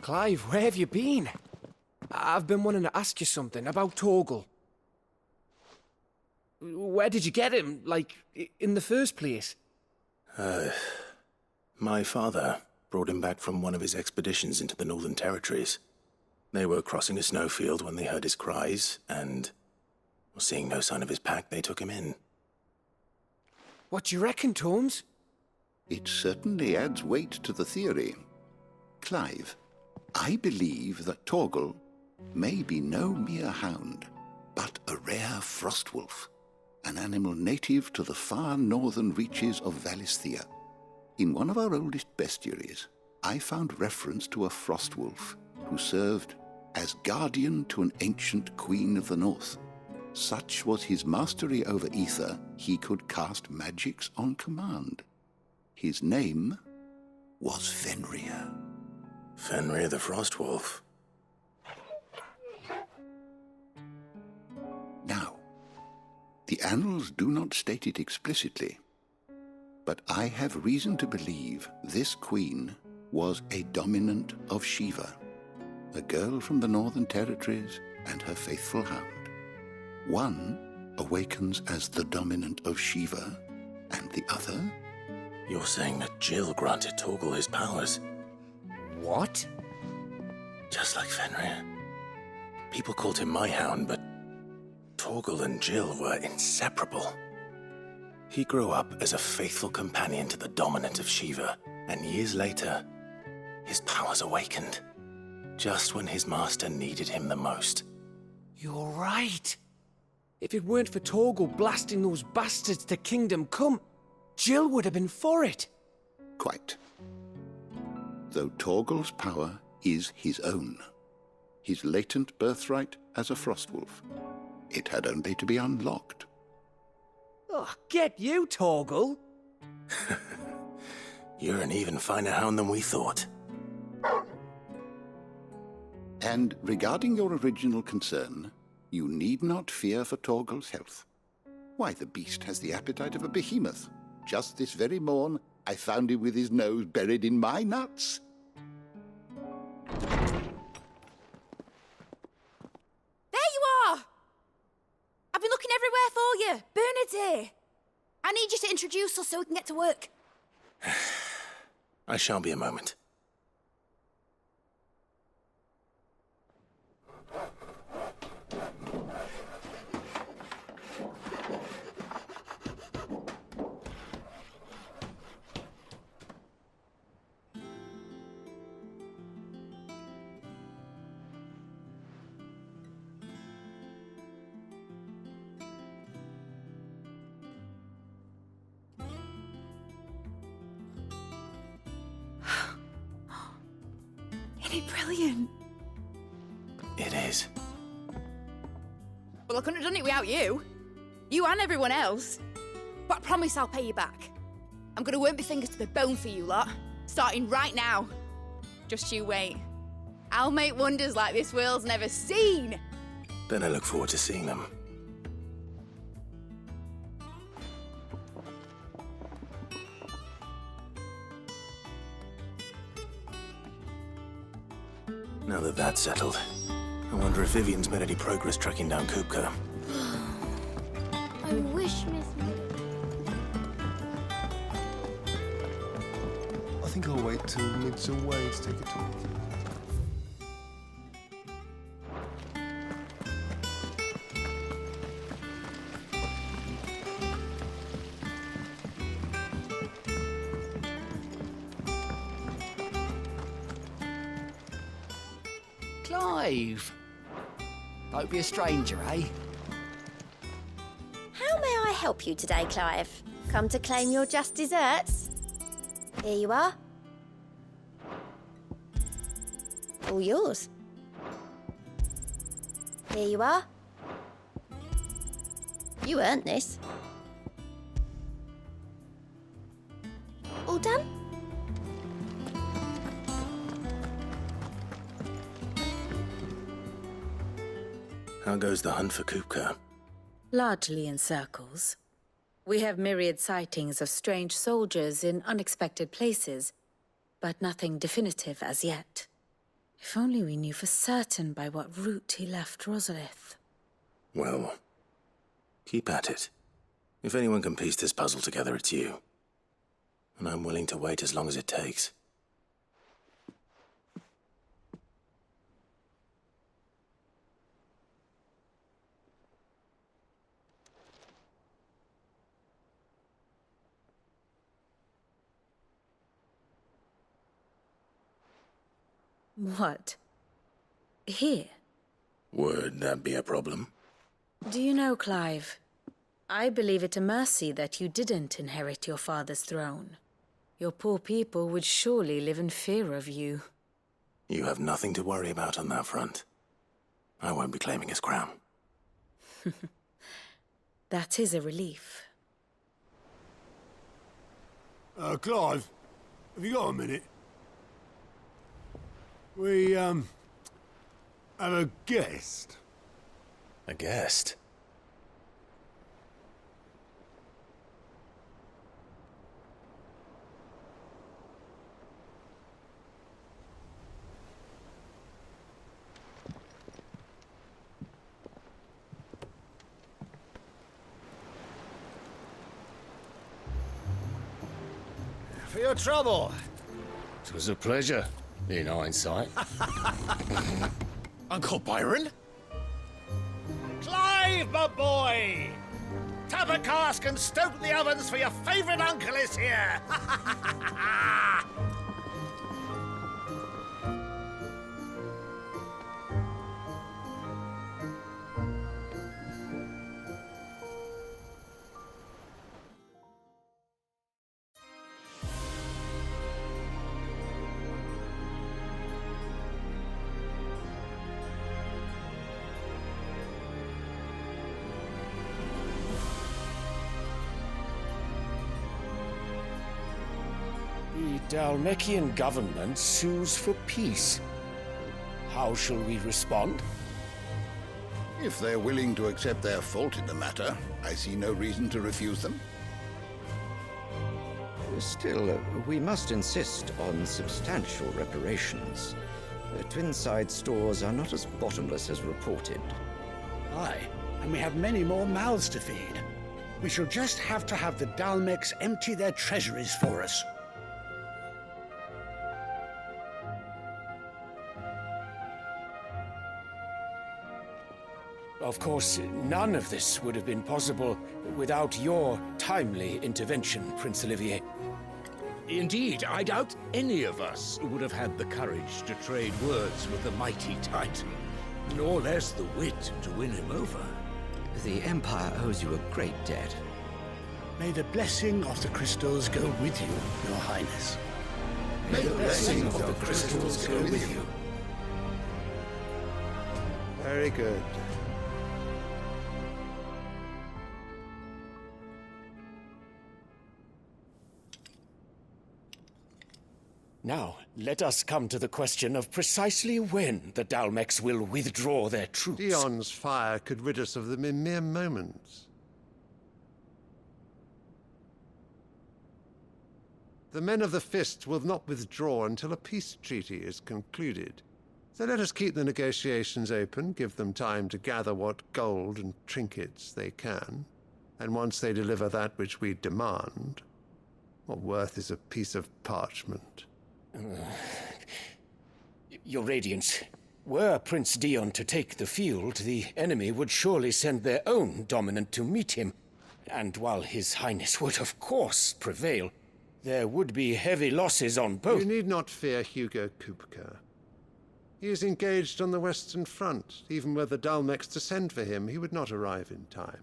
Clive, where have you been? I've been wanting to ask you something about Torgal. Where did you get him, like, in the first place? My father brought him back from one of his expeditions into the Northern Territories. They were crossing a snowfield when they heard his cries, and, seeing no sign of his pack, they took him in. What do you reckon, Tomes? It certainly adds weight to the theory. Clive, I believe that Torgal may be no mere hound, but a rare frostwolf, an animal native to the far northern reaches of Valisthea. In one of our oldest bestiaries, I found reference to a frostwolf who served as guardian to an ancient queen of the north. Such was his mastery over ether, he could cast magics on command. His name was Fenrir. Fenrir the Frostwolf. Now, the annals do not state it explicitly, but I have reason to believe this queen was a dominant of Shiva, a girl from the Northern Territories and her faithful hound. One awakens as the dominant of Shiva, and the other... You're saying that Jill granted Torgal his powers? What? Just like Fenrir. People called him my hound, but Torgal and Jill were inseparable. He grew up as a faithful companion to the dominant of Shiva, and years later, his powers awakened, just when his master needed him the most. You're right. If it weren't for Torgal blasting those bastards to Kingdom Come, Jill would have been for it. Quite. Though Torgal's power is his own, his latent birthright as a Frostwolf, it had only to be unlocked. Oh, get you, Torgal! You're an even finer hound than we thought. And regarding your original concern, you need not fear for Torgal's health. Why, the beast has the appetite of a behemoth. Just this very morn, I found him with his nose buried in my nuts. There you are! I've been looking everywhere for you. Bernard's here. I need you to introduce us so we can get to work. I shall be a moment. Isn't it brilliant? It is. Well, I couldn't have done it without you. You and everyone else. But I promise I'll pay you back. I'm gonna work my fingers to the bone for you lot, starting right now. Just you wait. I'll make wonders like this world's never seen. Then I look forward to seeing them. Now that that's settled, I wonder if Vivian's made any progress tracking down KUPKA. I wish, Miss... I think I'll wait till mid's away to take a talk. Clive! Don't be a stranger, eh? How may I help you today, Clive? Come to claim your just desserts? Here you are. All yours. Here you are. You earned this. All done? How goes the hunt for KUPKA? Largely in circles. We have myriad sightings of strange soldiers in unexpected places, but nothing definitive as yet. If only we knew for certain by what route he left Rosalith. Well, keep at it. If anyone can piece this puzzle together, it's you. And I'm willing to wait as long as it takes. What? Here? Would that be a problem? Do you know, Clive, I believe it a mercy that you didn't inherit your father's throne. Your poor people would surely live in fear of you. You have nothing to worry about on that front. I won't be claiming his crown. That is a relief. Clive, have you got a minute? We, have a guest. A guest? For your trouble. It was a pleasure, in hindsight. Uncle Byron? Clive, my boy! Tap a cask and stoke the ovens for your favourite uncle is here! The Dalmekian government sues for peace. How shall we respond? If they're willing to accept their fault in the matter, I see no reason to refuse them. Still, we must insist on substantial reparations. Twinside stores are not as bottomless as reported. Aye, and we have many more mouths to feed. We shall just have to have the Dalmeks empty their treasuries for us. Of course, none of this would have been possible without your timely intervention, Prince Olivier. Indeed, I doubt any of us would have had the courage to trade words with the mighty Titan, nor less the wit to win him over. The Empire owes you a great debt. May the blessing of the crystals go with you, Your Highness. May the blessing of the crystals go with you. Very good. Now, let us come to the question of precisely when the Dalmeks will withdraw their troops. Dion's fire could rid us of them in mere moments. The men of the Fist will not withdraw until a peace treaty is concluded. So let us keep the negotiations open, give them time to gather what gold and trinkets they can, and once they deliver that which we demand, what worth is a piece of parchment? Your Radiance, were Prince Dion to take the field, the enemy would surely send their own dominant to meet him. And while His Highness would of course prevail, there would be heavy losses on both. You need not fear HUGO KUPKA. He is engaged on the Western Front. Even were the Dalmeks to send for him, he would not arrive in time.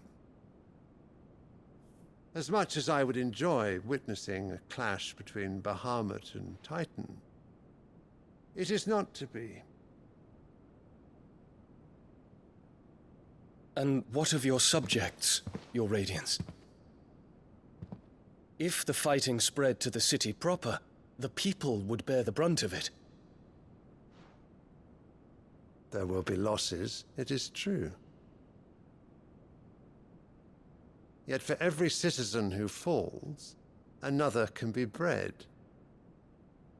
As much as I would enjoy witnessing a clash between Bahamut and Titan, it is not to be. And what of your subjects, Your Radiance? If the fighting spread to the city proper, the people would bear the brunt of it. There will be losses, it is true. Yet for every citizen who falls, another can be bred.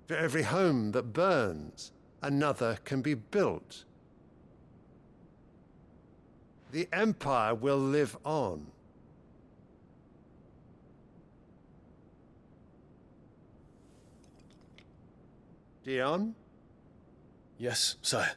For every home that burns, another can be built. The Empire will live on. Dion? Yes, sire.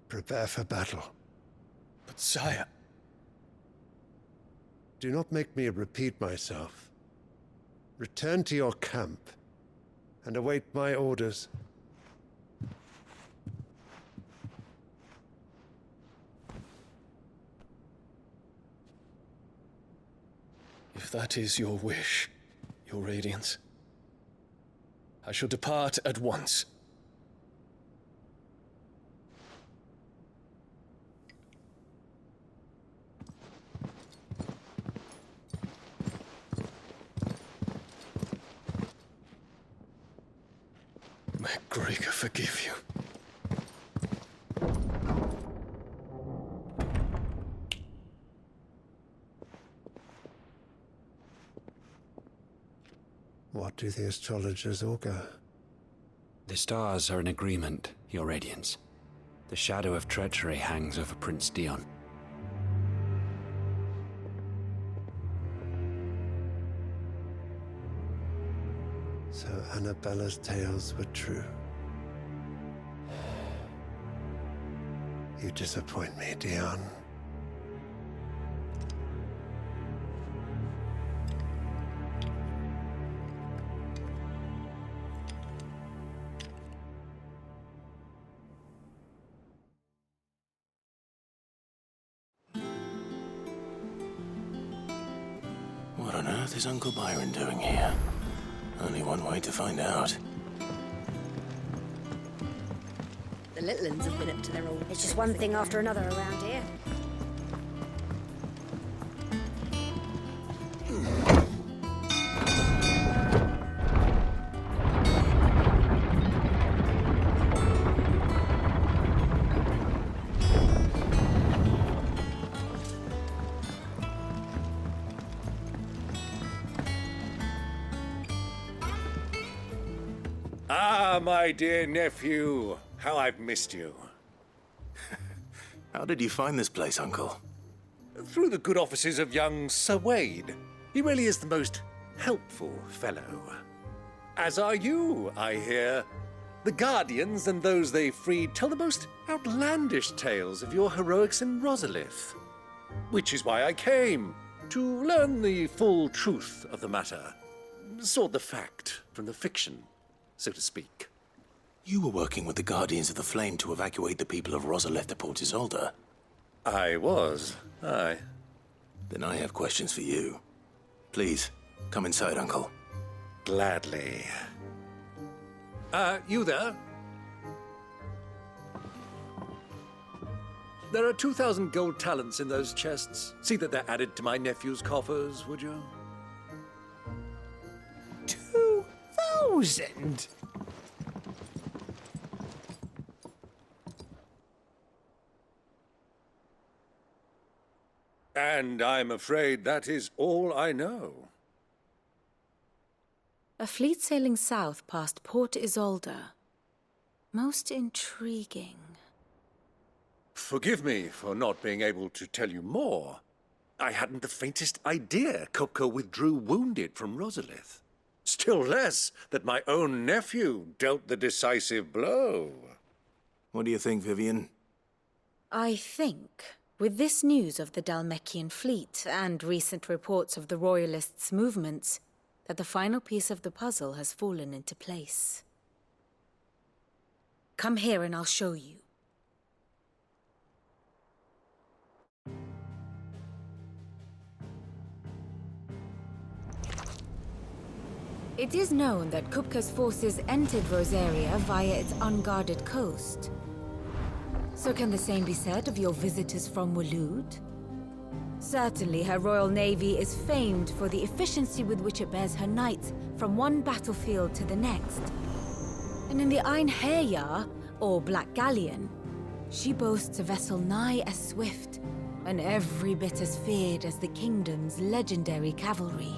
Prepare for battle. But sire... Do not make me repeat myself. Return to your camp and await my orders. If that is your wish, Your Radiance, I shall depart at once. May Gregor forgive you. What do the astrologers augur? The stars are in agreement, Your Radiance. The shadow of treachery hangs over Prince Dion. So Annabella's tales were true. You disappoint me, Dion. What on earth is Uncle Byron doing here? Only one way to find out. The little ones have been up to their old... It's just one thing after another around here. Ah, my dear nephew. How I've missed you. How did you find this place, Uncle? Through the good offices of young Sir Wade. He really is the most helpful fellow. As are you, I hear. The Guardians and those they freed tell the most outlandish tales of your heroics in Rosalith. Which is why I came, to learn the full truth of the matter. Sort the fact from the fiction, so to speak. You were working with the Guardians of the Flame to evacuate the people of Rosalith to Port Isolde. I was, aye. Then I have questions for you. Please, come inside, Uncle. Gladly. You there? There are 2,000 gold talents in those chests. See that they're added to my nephew's coffers, would you? 2,000? And I'm afraid that is all I know. A fleet sailing south past Port Isolde. Most intriguing. Forgive me for not being able to tell you more. I hadn't the faintest idea KUPKA withdrew wounded from Rosalith. Still less that my own nephew dealt the decisive blow. What do you think, Vivian? I think, with this news of the Dhalmekian fleet and recent reports of the Royalists' movements, that the final piece of the puzzle has fallen into place. Come here and I'll show you. It is known that KUPKA's forces entered Rosaria via its unguarded coast. So can the same be said of your visitors from Waloed? Certainly, her Royal Navy is famed for the efficiency with which it bears her knights from one battlefield to the next. And in the Einherjar, or Black Galleon, she boasts a vessel nigh as swift and every bit as feared as the kingdom's legendary cavalry.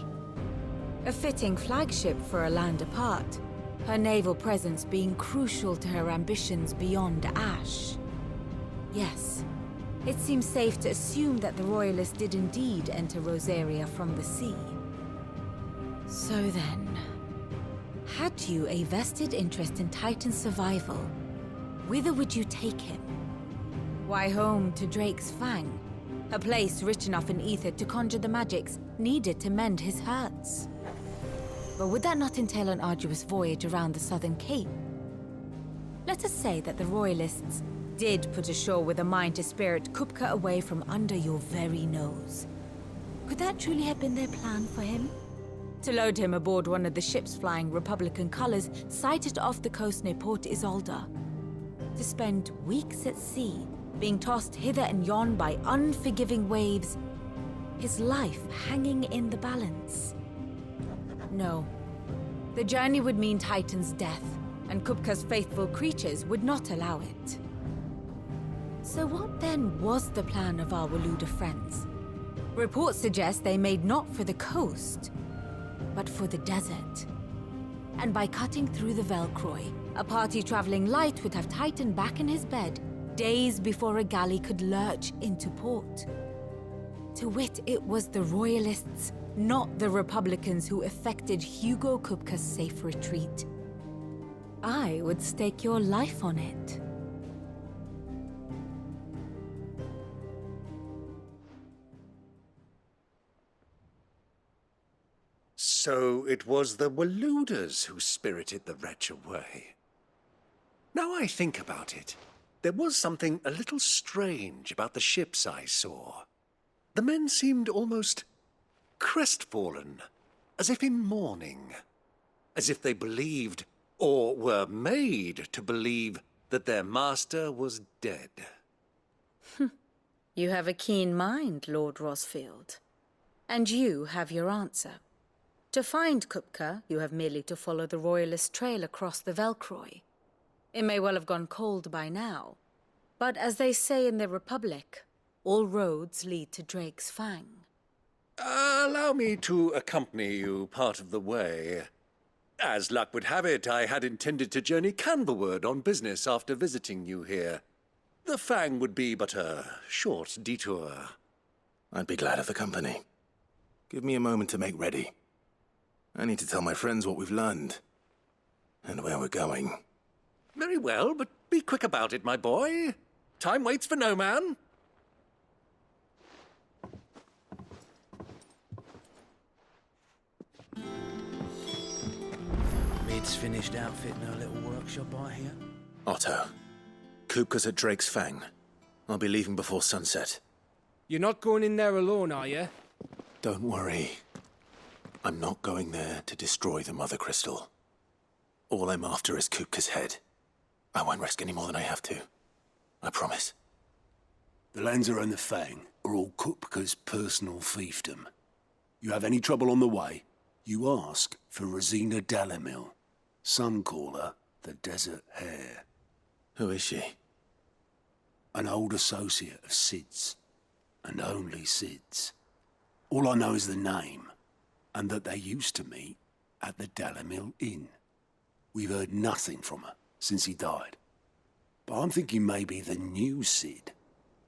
A fitting flagship for a land apart, her naval presence being crucial to her ambitions beyond Ash. Yes, it seems safe to assume that the Royalists did indeed enter Rosaria from the sea. So then, had you a vested interest in Titan's survival, whither would you take him? Why, home to Drake's Fang, a place rich enough in ether to conjure the magics needed to mend his hurts. But would that not entail an arduous voyage around the southern cape? Let us say that the Royalists did put ashore with a mind to spirit KUPKA away from under your very nose. Could that truly have been their plan for him? To load him aboard one of the ships flying Republican colors sighted off the coast near Port Isolde. To spend weeks at sea, being tossed hither and yon by unforgiving waves, his life hanging in the balance. No. The journey would mean Titan's death, and KUPKA's faithful creatures would not allow it. So what then was the plan of our Waloed friends? Reports suggest they made not for the coast, but for the desert. And by cutting through the Velcroy, a party traveling light would have Titan back in his bed days before a galley could lurch into port. To wit, it was the Royalists, not the Republicans, who effected HUGO KUPKA's safe retreat. I would stake your life on it. So it was the Waloeders who spirited the wretch away. Now I think about it, there was something a little strange about the ships I saw. The men seemed almost crestfallen, as if in mourning, as if they believed, or were made to believe, that their master was dead. You have a keen mind, Lord Rosfield. And you have your answer. To find KUPKA, you have merely to follow the Royalist trail across the Velcroy. It may well have gone cold by now, but as they say in the Republic, all roads lead to Drake's Fang. Allow me to accompany you part of the way. As luck would have it, I had intended to journey Canberward on business after visiting you here. The Fang would be but a short detour. I'd be glad of the company. Give me a moment to make ready. I need to tell my friends what we've learned, and where we're going. Very well, but be quick about it, my boy. Time waits for no man. Mid's finished outfitting her little workshop out here. Otto, KUPKA's at Drake's Fang. I'll be leaving before sunset. You're not going in there alone, are you? Don't worry. I'm not going there to destroy the Mother Crystal. All I'm after is KUPKA's head. I won't risk any more than I have to. I promise. The Lancer and the Fang are all KUPKA's personal fiefdom. You have any trouble on the way, you ask for Rosina Dalamil. Some call her the Desert Hare. Who is she? An old associate of Sid's, and only Sid's. All I know is the name, and that they used to meet at the Dalamil Inn. We've heard nothing from her since he died. But I'm thinking maybe the new Sid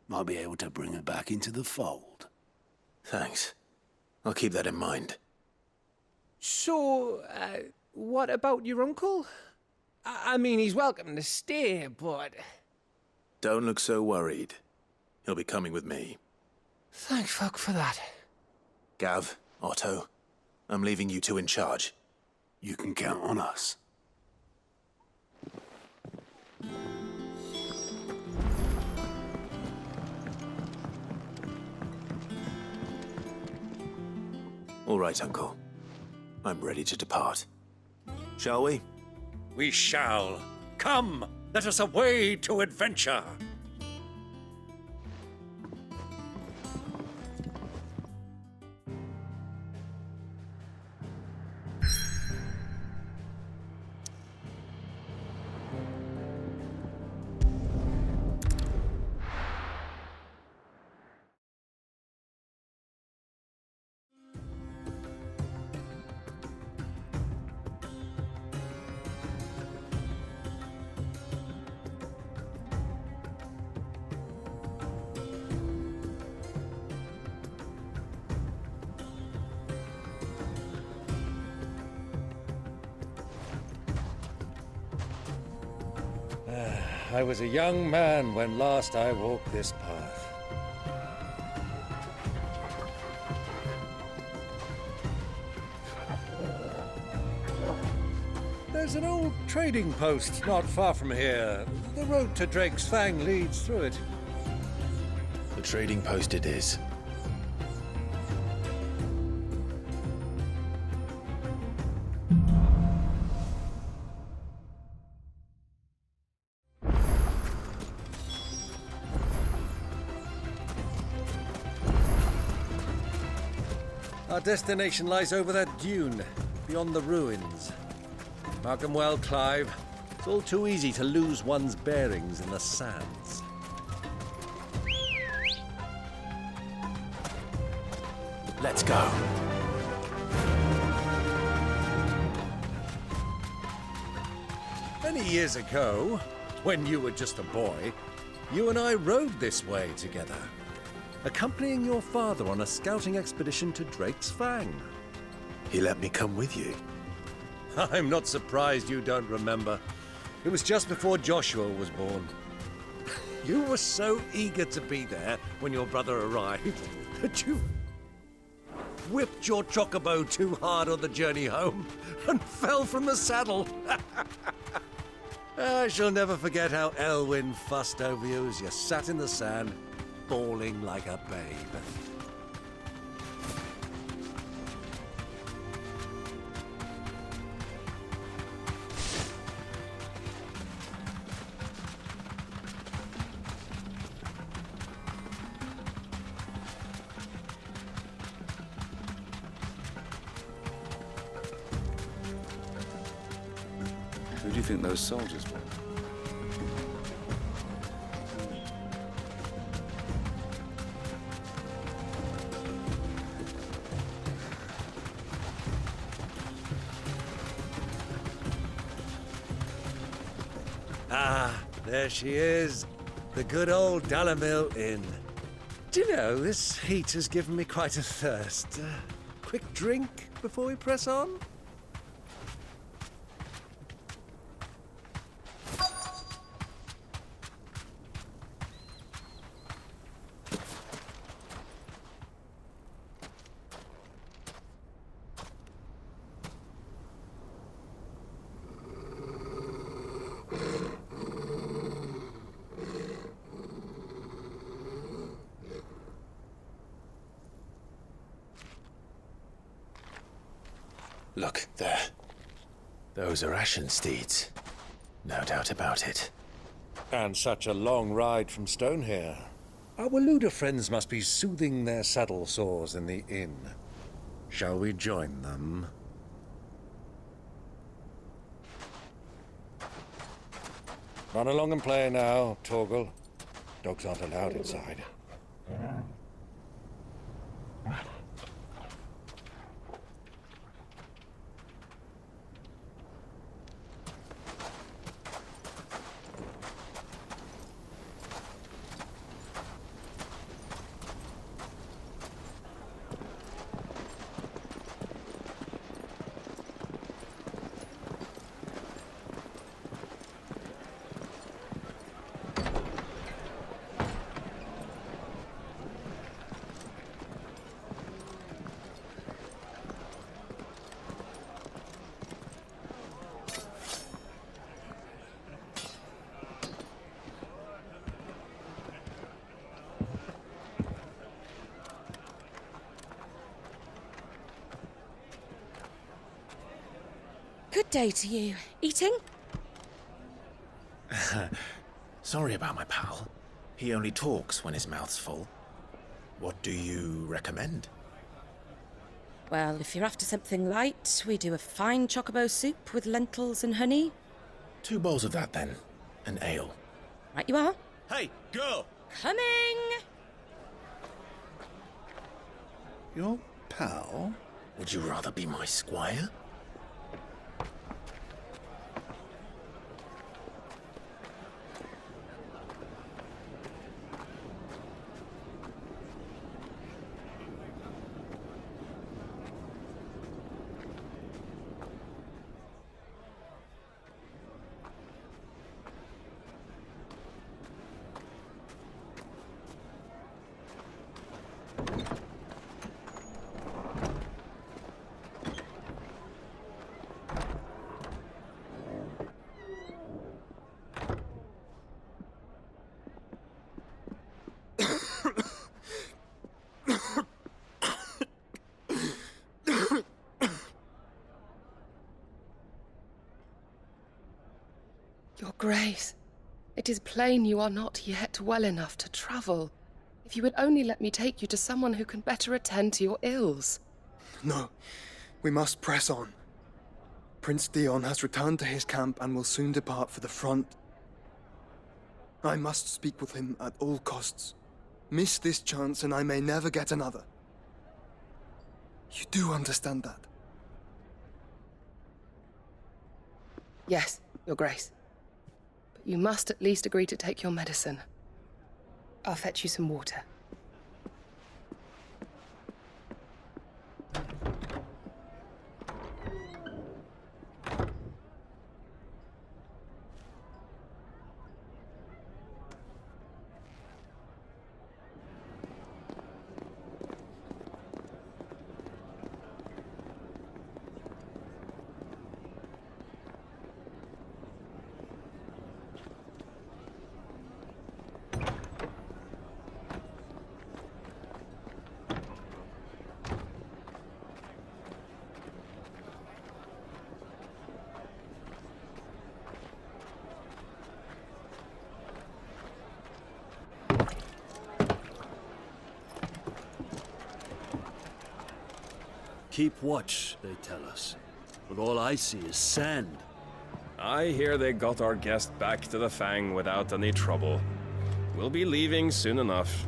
might be able to bring her back into the fold. Thanks. I'll keep that in mind. So, what about your uncle? I mean, he's welcome to stay, but... Don't look so worried. He'll be coming with me. Thank fuck for that. Gav, Otto, I'm leaving you two in charge. You can count on us. All right, Uncle. I'm ready to depart. Shall we? We shall. Come, let us away to adventure. I was a young man when last I walked this path. There's an old trading post not far from here. The road to Drake's Fang leads through it. The trading post it is. Our destination lies over that dune, beyond the ruins. Mark 'em well, Clive. It's all too easy to lose one's bearings in the sands. Let's go. Many years ago, when you were just a boy, you and I rode this way together, accompanying your father on a scouting expedition to Drake's Fang. He let me come with you. I'm not surprised you don't remember. It was just before Joshua was born. You were so eager to be there when your brother arrived that you whipped your chocobo too hard on the journey home and fell from the saddle. I shall never forget how Elwyn fussed over you as you sat in the sand, bawling like a babe. Who do you think those soldiers were? Ah, there she is. The good old Dalamil Inn. Do you know, this heat has given me quite a thirst. Quick drink before we press on? Look, there. Those are Ashen steeds. No doubt about it. And such a long ride from Stonehair. Our Waluda friends must be soothing their saddle sores in the inn. Shall we join them? Run along and play now, Torgal. Dogs aren't allowed inside. Good day to you. Eating? Sorry about my pal. He only talks when his mouth's full. What do you recommend? Well, if you're after something light, we do a fine chocobo soup with lentils and honey. 2 bowls of that, then. An ale. Right you are. Hey, girl! Coming! Your pal? Would you rather be my squire? Your Grace, it is plain you are not yet well enough to travel. If you would only let me take you to someone who can better attend to your ills. No, we must press on. Prince Dion has returned to his camp and will soon depart for the front. I must speak with him at all costs. Miss this chance and I may never get another. You do understand that? Yes, Your Grace. But you must at least agree to take your medicine. I'll fetch you some water. Keep watch, they tell us. But all I see is sand. I hear they got our guest back to the Fang without any trouble. We'll be leaving soon enough.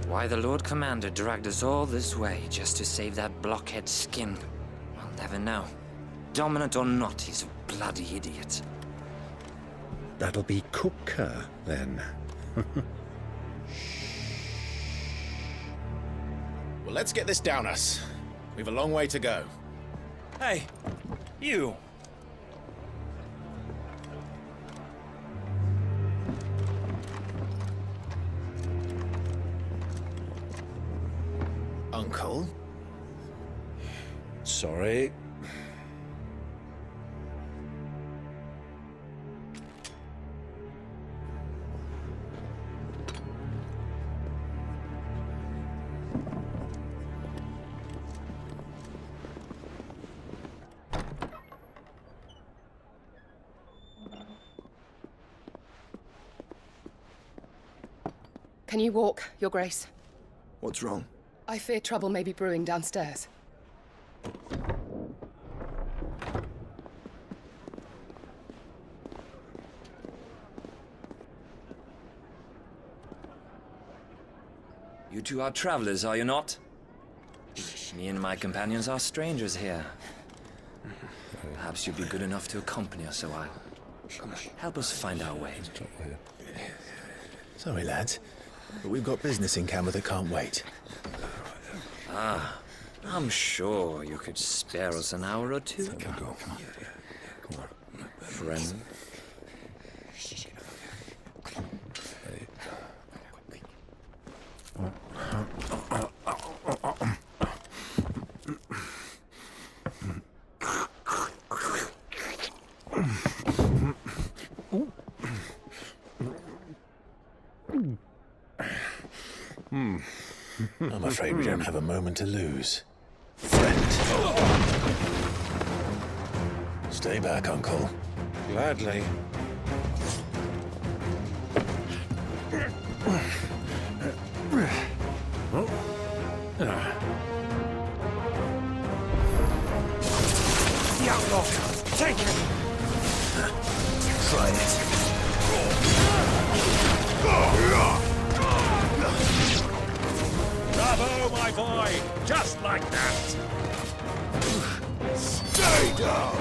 Why the Lord Commander dragged us all this way just to save that blockhead skin, I'll never know. Dominant or not, he's a bloody idiot. That'll be KUPKA, then. Well, let's get this down us. We've a long way to go. Hey, you! Uncle? Sorry. Can you walk, Your Grace? What's wrong? I fear trouble may be brewing downstairs. You two are travelers, are you not? Me and my companions are strangers here. Perhaps you'd be good enough to accompany us a while. Help us find our way. Sorry, lads, but we've got business in camera that can't wait. Ah, I'm sure you could spare us an hour or two. Come on. Friend. I'm afraid we don't have a moment to lose. Friend. Stay back, Uncle. Gladly. The outlaw! Take it! Try it. Bravo, my boy! Just like that! Stay down!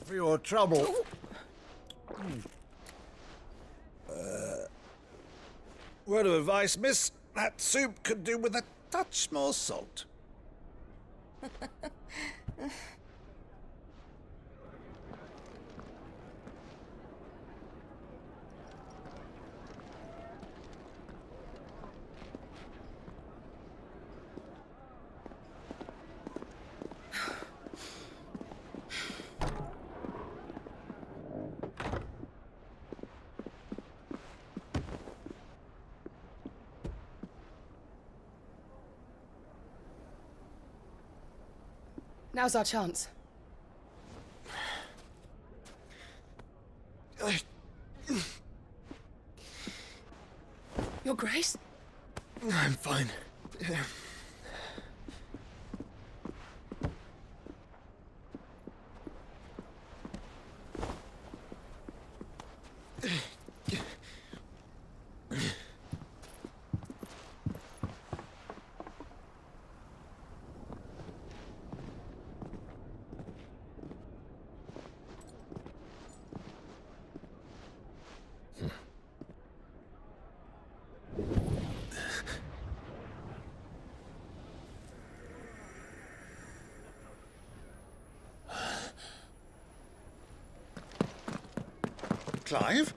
For your trouble. Word of advice, miss. That soup could do with a touch more salt. Now's our chance. Your Grace? I'm fine. Clive?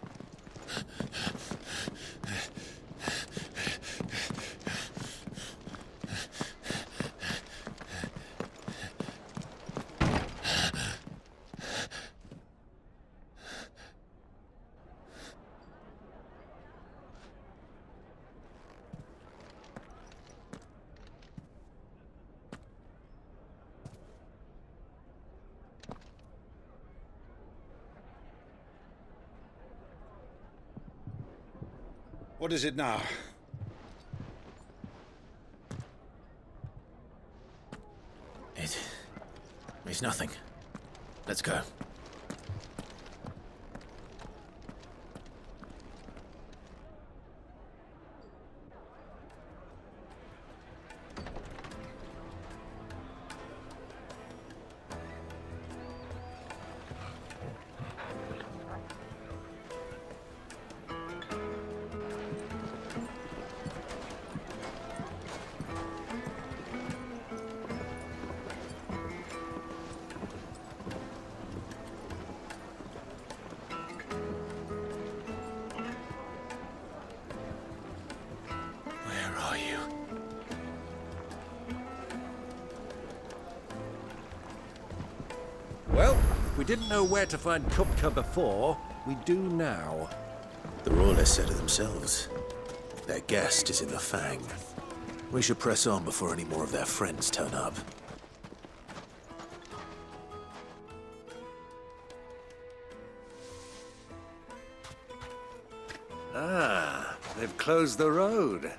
What is it now? It's nothing. Let's go. Well, we didn't know where to find KUPKA before. We do now. The Royalists said it themselves. Their guest is in the Fang. We should press on before any more of their friends turn up. Ah, they've closed the road.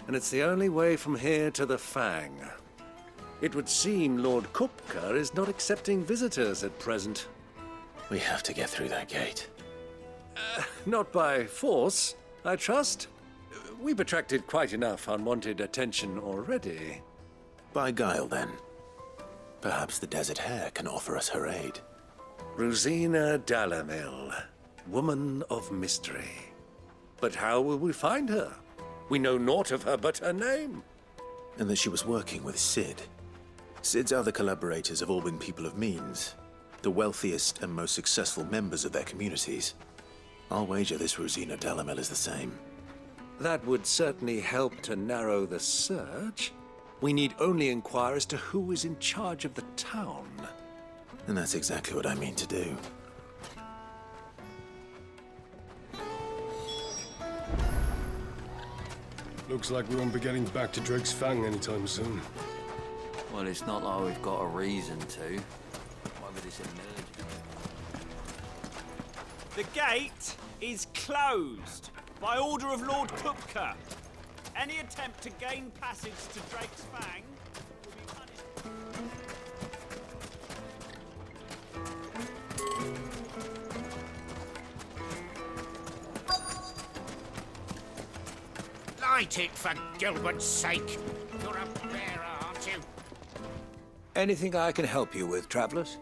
And it's the only way from here to the Fang. It would seem Lord KUPKA is not accepting visitors at present. We have to get through that gate. Not by force, I trust. We've attracted quite enough unwanted attention already. By guile, then. Perhaps the Desert Hare can offer us her aid. Rosina Dalamil, woman of mystery. But how will we find her? We know naught of her but her name. And that she was working with Sid. Sid's other collaborators have all been people of means, the wealthiest and most successful members of their communities. I'll wager this Rosina Dalamil is the same. That would certainly help to narrow the search. We need only inquire as to who is in charge of the town. And that's exactly what I mean to do. Looks like we won't be getting back to Drake's Fang anytime soon. Well, it's not like we've got a reason to. Why would this emergency? The gate is closed by order of Lord KUPKA. Any attempt to gain passage to Drake's Fang will be punished. Light it, for Gilbert's sake. You're a bearer, aren't you? Anything I can help you with, travelers?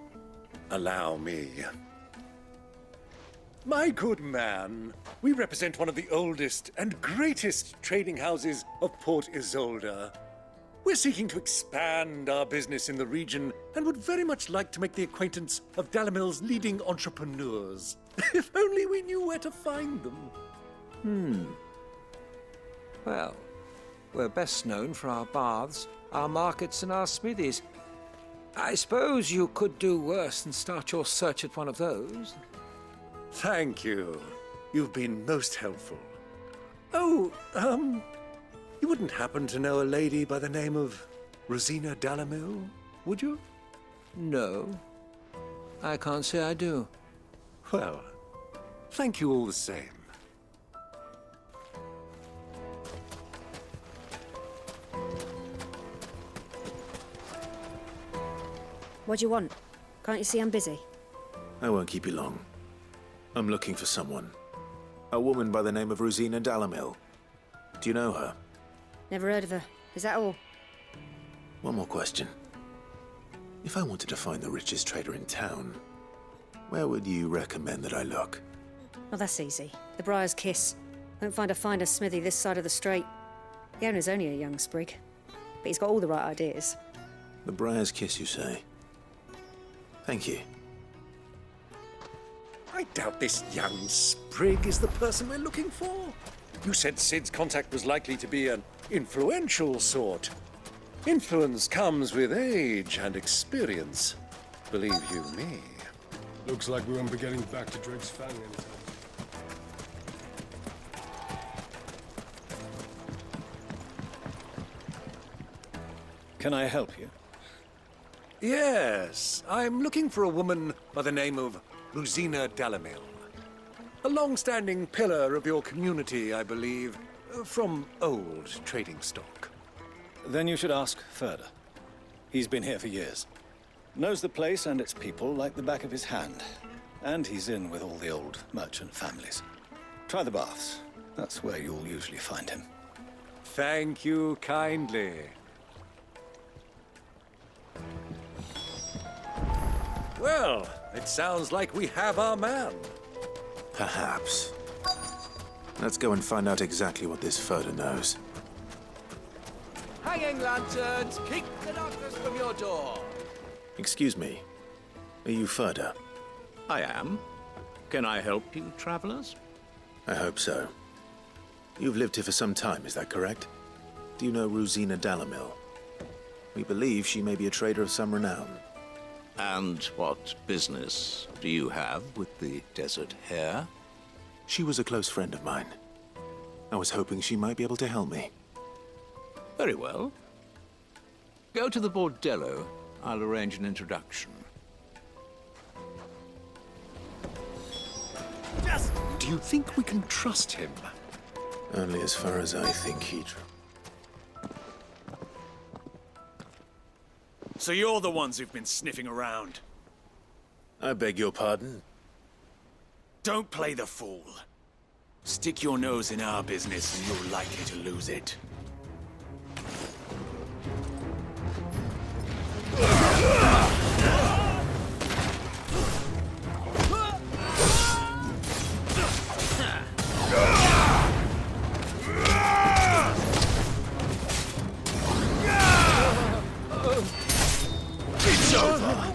Allow me. My good man, we represent one of the oldest and greatest trading houses of Port Isolde. We're seeking to expand our business in the region and would very much like to make the acquaintance of Dalamil's leading entrepreneurs. If only we knew where to find them. Well, we're best known for our baths, our markets, and our smithies. I suppose you could do worse than start your search at one of those. Thank you. You've been most helpful. Oh, you wouldn't happen to know a lady by the name of Rosina Dalamil, would you? No, I can't say I do. Well, thank you all the same. What do you want? Can't you see I'm busy? I won't keep you long. I'm looking for someone. A woman by the name of Rosina Dalamil. Do you know her? Never heard of her. Is that all? One more question. If I wanted to find the richest trader in town, where would you recommend that I look? Well, that's easy. The Briar's Kiss. Won't find a finer smithy this side of the strait. The owner's only a young sprig, but he's got all the right ideas. The Briar's Kiss, you say? Thank you. I doubt this young sprig is the person we're looking for. You said Sid's contact was likely to be an influential sort. Influence comes with age and experience. Believe you me. Looks like we won't be getting back to Drake's Fang anytime. Can I help you? Yes, I'm looking for a woman by the name of Rosina Dalamil. A long-standing pillar of your community, I believe, from old trading stock. Then you should ask further. He's been here for years. Knows the place and its people like the back of his hand. And he's in with all the old merchant families. Try the baths. That's where you'll usually find him. Thank you kindly. Well, it sounds like we have our man. Perhaps. Let's go and find out exactly what this Furder knows. Hanging lanterns, keep the darkness from your door. Excuse me. Are you Furder? I am. Can I help you, travelers? I hope so. You've lived here for some time, is that correct? Do you know Rosina Dalamil? We believe she may be a trader of some renown. And what business do you have with the Desert Hare? She was a close friend of mine. I was hoping she might be able to help me. Very well. Go to the bordello. I'll arrange an introduction. Do you you think we can trust him? Only as far as I think he... So you're the ones who've been sniffing around? I beg your pardon? Don't play the fool. Stick your nose in our business and you're likely to lose it. It's over!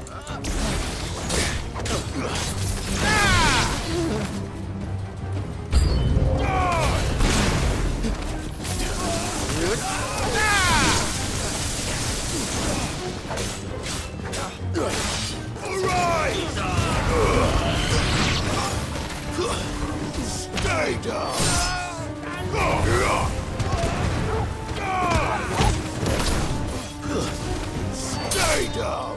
Stay down! Stay down!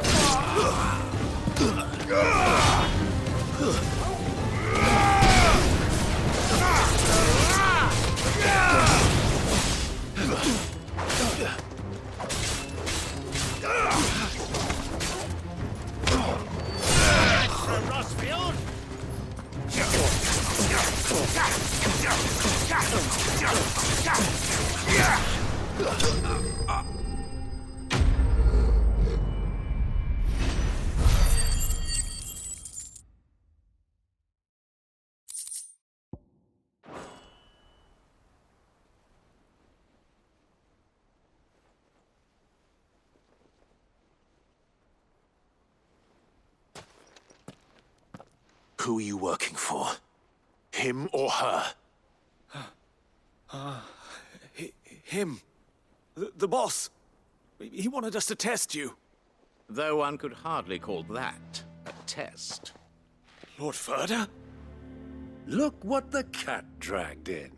Who are you working for? Him or her? Him. The boss. He wanted us to test you. Though one could hardly call that a test. Lord Ferda? Look what the cat dragged in.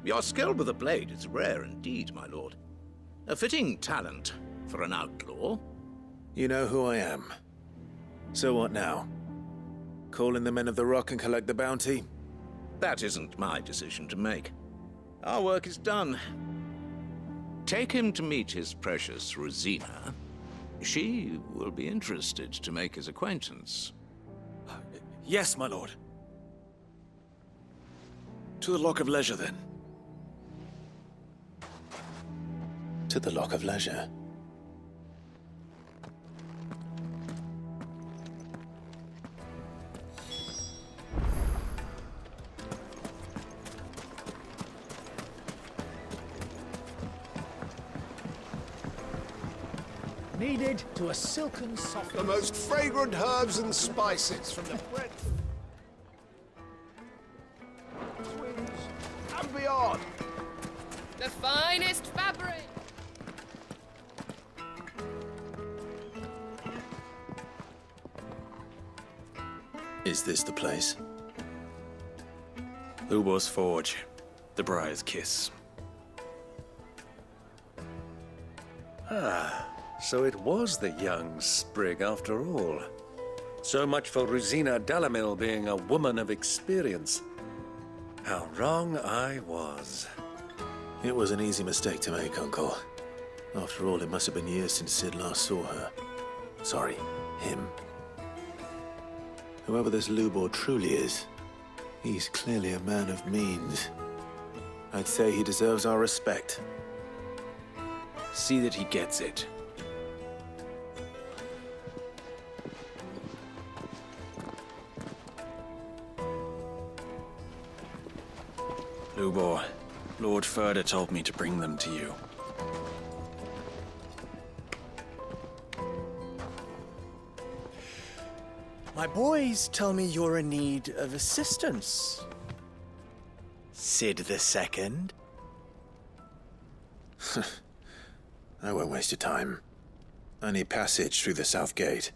Your skill with the blade is rare indeed, my lord. A fitting talent for an outlaw. You know who I am. So what now? Call in the men of the Rock and collect the bounty? That isn't my decision to make. Our work is done. Take him to meet his precious Rosina. She will be interested to make his acquaintance. Yes, my lord. To the Lock of Leisure, then. To the Lock of Leisure. Needed to a silken soft... The most fragrant herbs and spices from the breadth and beyond. The finest fabric! Is this the place? HUGO's Forge. The Briar's Kiss. Ah, so it was the young sprig after all. So much for Rosina Dalamil being a woman of experience. How wrong I was. It was an easy mistake to make, Uncle. After all, it must have been years since Sid last saw her. Sorry, him. Whoever this Lubor truly is, he's clearly a man of means. I'd say he deserves our respect. See that he gets it. Lubor, Lord Ferda told me to bring them to you. My boys tell me you're in need of assistance. Sid the Second? I won't waste your time. I need passage through the south gate.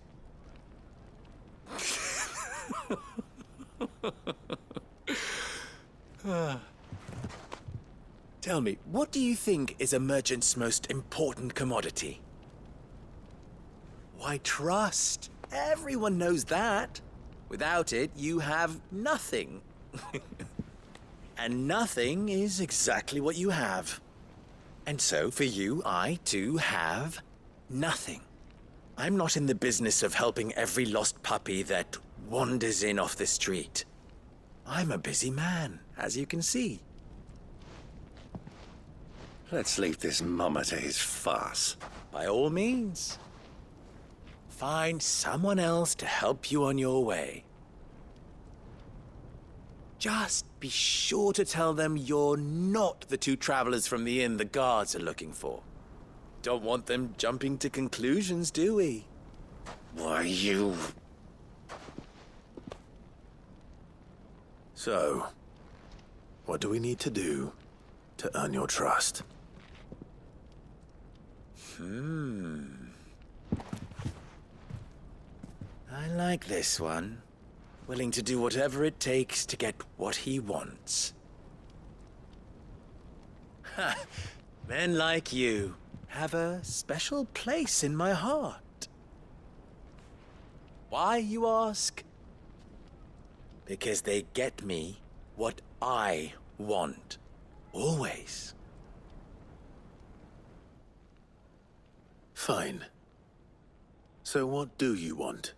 Tell me, what do you think is a merchant's most important commodity? Why, trust. Everyone knows that. Without it, you have nothing. And nothing is exactly what you have. And so, for you, I, too, have nothing. I'm not in the business of helping every lost puppy that wanders in off the street. I'm a busy man, as you can see. Let's leave this mummer to his farce. By all means. Find someone else to help you on your way. Just be sure to tell them you're not the two travelers from the inn the guards are looking for. Don't want them jumping to conclusions, do we? Why, you... So, what do we need to do to earn your trust? I like this one. Willing to do whatever it takes to get what he wants. Ha! Men like you have a special place in my heart. Why, you ask? Because they get me what I want. Always. Fine. So what do you want?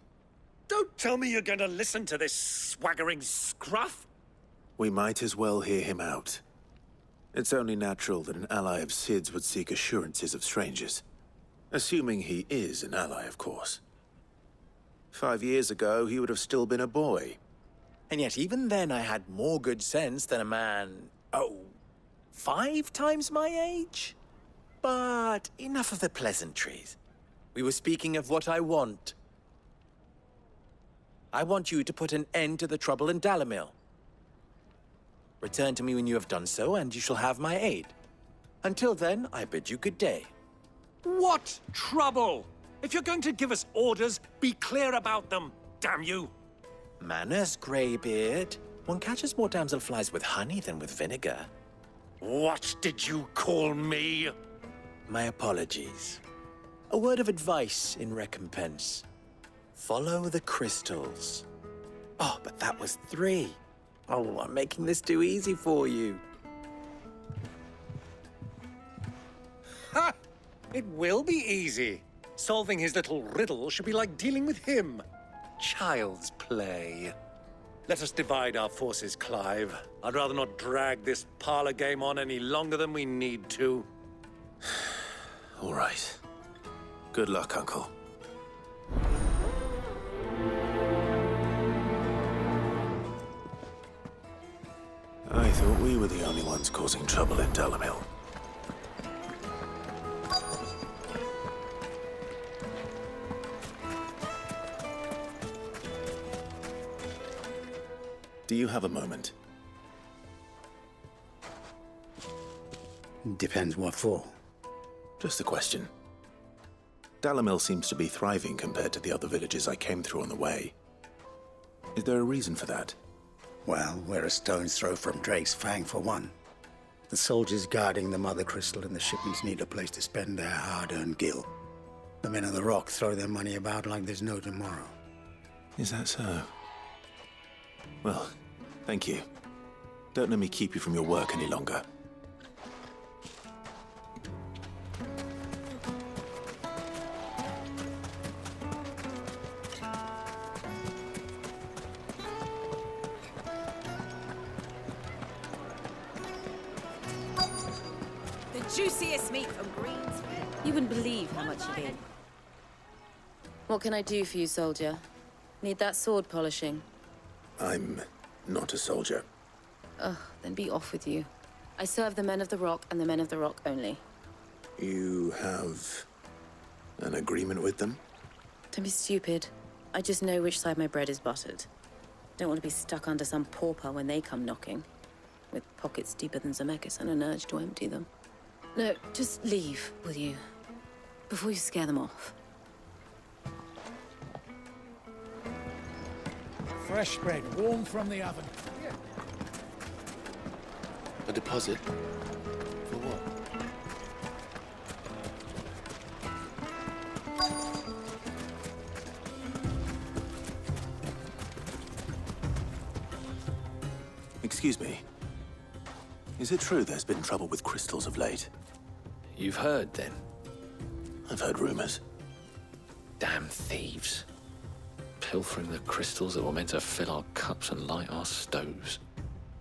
Don't tell me you're going to listen to this swaggering scruff! We might as well hear him out. It's only natural that an ally of Sid's would seek assurances of strangers. Assuming he is an ally, of course. 5 years ago, he would have still been a boy. And yet even then I had more good sense than a man, 5 times my age? But enough of the pleasantries. We were speaking of what I want. I want you to put an end to the trouble in Dalamil. Return to me when you have done so, and you shall have my aid. Until then, I bid you good day. What trouble? If you're going to give us orders, be clear about them, damn you! Manners, Greybeard. One catches more damselflies with honey than with vinegar. What did you call me? My apologies. A word of advice in recompense. Follow the crystals. Oh, but that was 3. Oh, I'm making this too easy for you. Ha! It will be easy. Solving his little riddle should be like dealing with him. Child's play. Let us divide our forces, Clive. I'd rather not drag this parlor game on any longer than we need to. All right. Good luck, Uncle. I thought we were the only ones causing trouble in Dalamil. Do you have a moment? Depends what for. Just a question. Dalamil seems to be thriving compared to the other villages I came through on the way. Is there a reason for that? Well, we're a stone's throw from Drake's Fang, for one. The soldiers guarding the Mother Crystal and the shipments need a place to spend their hard-earned gil. The men of the Rock throw their money about like there's no tomorrow. Is that so? Well, thank you. Don't let me keep you from your work any longer. Juiciest meat from Greens. You wouldn't believe how much you need. What can I do for you, soldier? Need that sword polishing? I'm not a soldier. Ugh, then be off with you. I serve the men of the Rock and the men of the Rock only. You have an agreement with them? Don't be stupid. I just know which side my bread is buttered. Don't want to be stuck under some pauper when they come knocking, with pockets deeper than Zemeckis and an urge to empty them. No, just leave, will you? Before you scare them off. Fresh bread, warm from the oven. A deposit? For what? Excuse me. Is it true there's been trouble with crystals of late? You've heard, then? I've heard rumors. Damn thieves. Pilfering the crystals that were meant to fill our cups and light our stoves.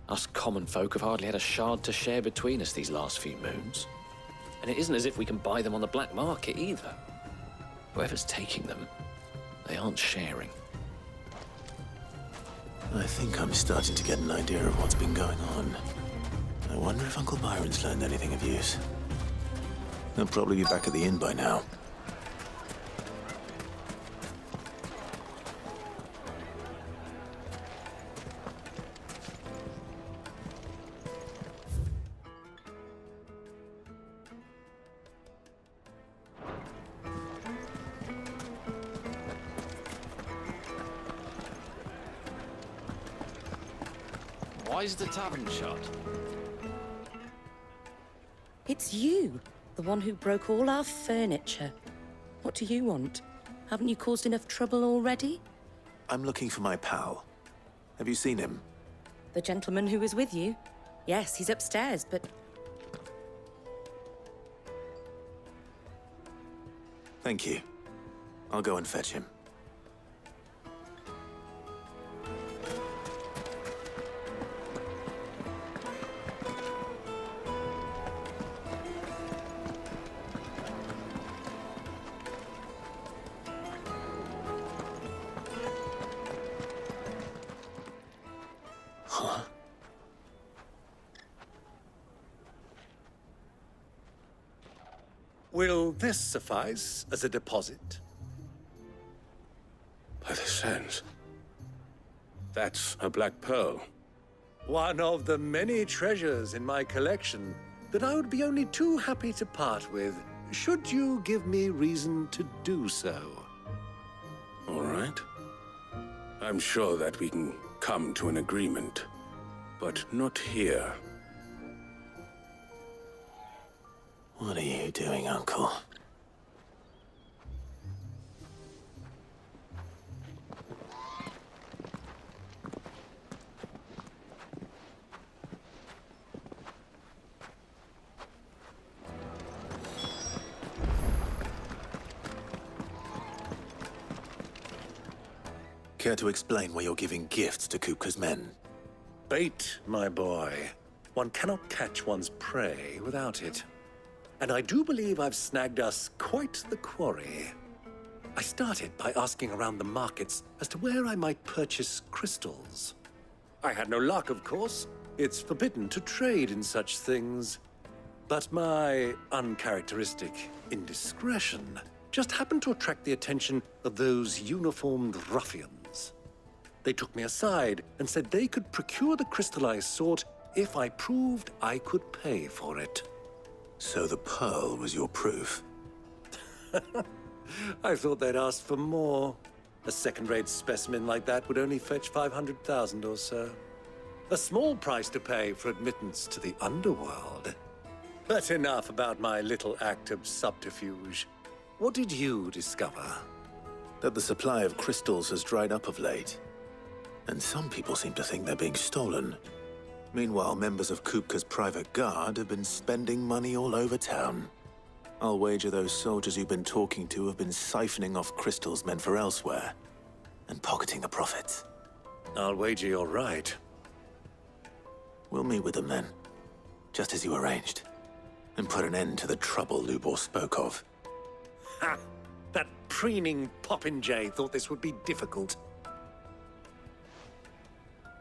Us common folk have hardly had a shard to share between us these last few moons. And it isn't as if we can buy them on the black market either. Whoever's taking them, they aren't sharing. I think I'm starting to get an idea of what's been going on. I wonder if Uncle Byron's learned anything of use. He'll probably be back at the inn by now. Why is the tavern shut? It's you, the one who broke all our furniture. What do you want? Haven't you caused enough trouble already? I'm looking for my pal. Have you seen him? The gentleman who was with you? Yes, he's upstairs, but... Thank you. I'll go and fetch him. Will this suffice as a deposit? By the sands. That's a black pearl. One of the many treasures in my collection that I would be only too happy to part with, should you give me reason to do so. All right. I'm sure that we can come to an agreement, but not here. What are you doing, Uncle? Care to explain why you're giving gifts to KUPKA's men? Bait, my boy. One cannot catch one's prey without it. And I do believe I've snagged us quite the quarry. I started by asking around the markets as to where I might purchase crystals. I had no luck, of course. It's forbidden to trade in such things. But my uncharacteristic indiscretion just happened to attract the attention of those uniformed ruffians. They took me aside and said they could procure the crystal I sought if I proved I could pay for it. So the pearl was your proof? I thought they'd asked for more. A second-rate specimen like that would only fetch 500,000 or so. A small price to pay for admittance to the underworld. But enough about my little act of subterfuge. What did you discover? That the supply of crystals has dried up of late. And some people seem to think they're being stolen. Meanwhile, members of KUPKA's private guard have been spending money all over town. I'll wager those soldiers you've been talking to have been siphoning off crystals meant for elsewhere, and pocketing the profits. I'll wager you're right. We'll meet with them then, just as you arranged, and put an end to the trouble Lubor spoke of. Ha! That preening popinjay thought this would be difficult.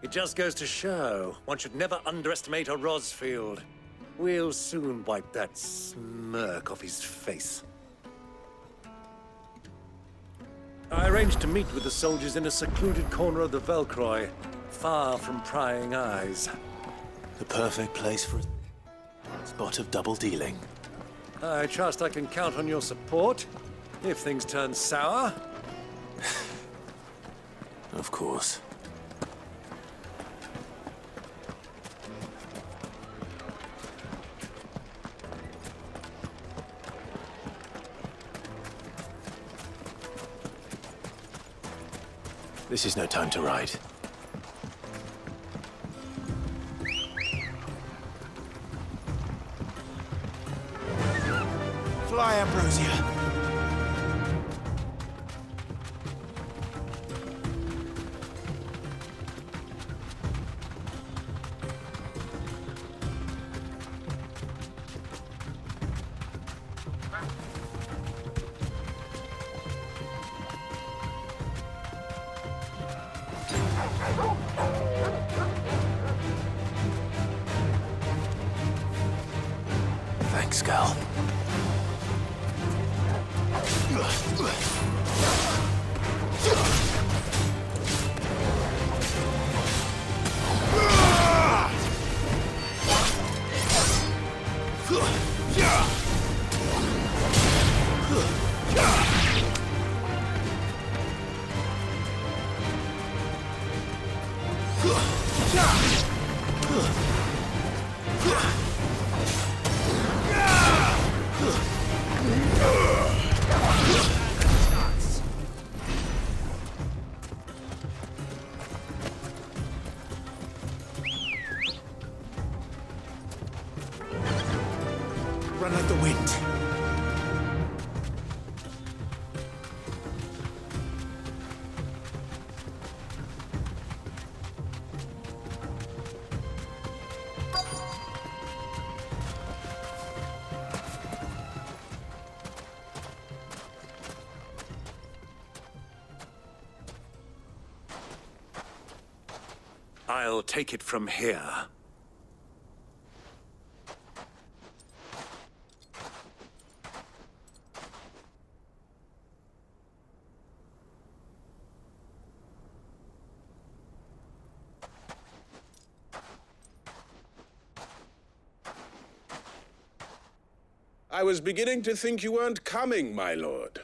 It just goes to show, one should never underestimate a Rosfield. We'll soon wipe that smirk off his face. I arranged to meet with the soldiers in a secluded corner of the Velcroy, far from prying eyes. The perfect place for a spot of double dealing. I trust I can count on your support, if things turn sour. Of course. This is no time to ride. Fly, Ambrosia. Thanks, Gal. Run like the wind. I'll take it from here. I was beginning to think you weren't coming, my lord.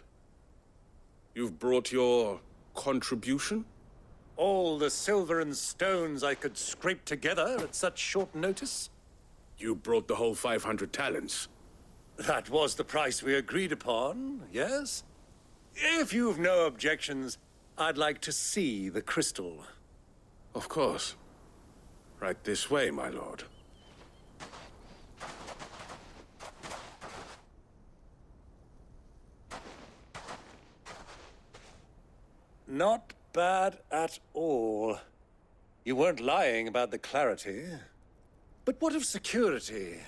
You've brought your contribution? All the silver and stones I could scrape together at such short notice? You brought the whole 500 talents. That was the price we agreed upon, yes? If you've no objections, I'd like to see the crystal. Of course. Right this way, my lord. Not bad at all. You weren't lying about the clarity. But what of security?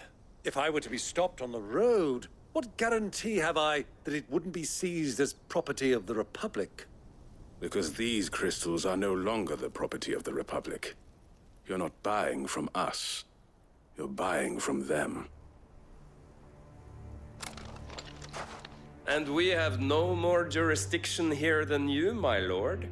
If I were to be stopped on the road, what guarantee have I that it wouldn't be seized as property of the Republic? Because these crystals are no longer the property of the Republic. You're not buying from us. You're buying from them. And we have no more jurisdiction here than you, my lord.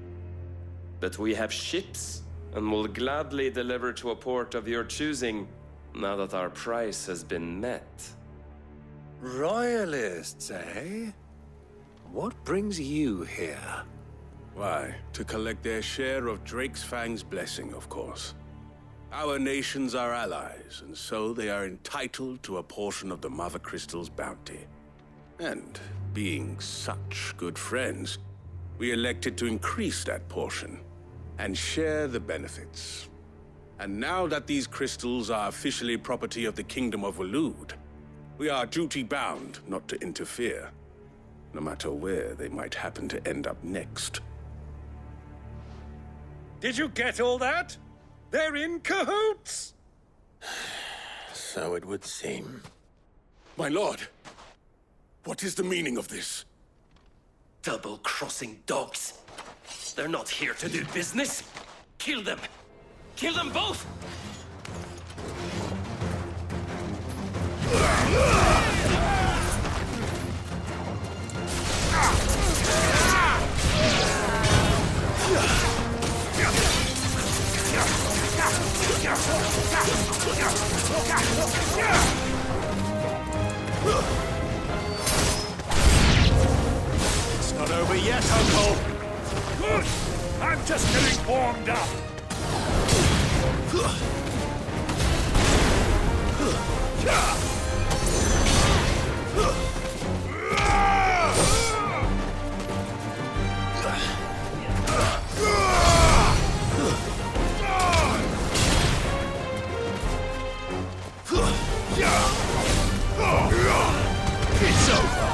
But we have ships, and will gladly deliver to a port of your choosing, now that our price has been met. Royalists, eh? What brings you here? Why, to collect their share of Drake's Fang's blessing, of course. Our nations are allies, and so they are entitled to a portion of the Mother Crystal's bounty. And being such good friends, we elected to increase that portion and share the benefits. And now that these crystals are officially property of the Kingdom of Waloed, we are duty-bound not to interfere, no matter where they might happen to end up next. Did you get all that? They're in cahoots! So it would seem. My lord, what is the meaning of this? Double-crossing dogs. They're not here to do business. Kill them! Kill them both! It's not over yet, Uncle. Good. I'm just getting warmed up. It's over.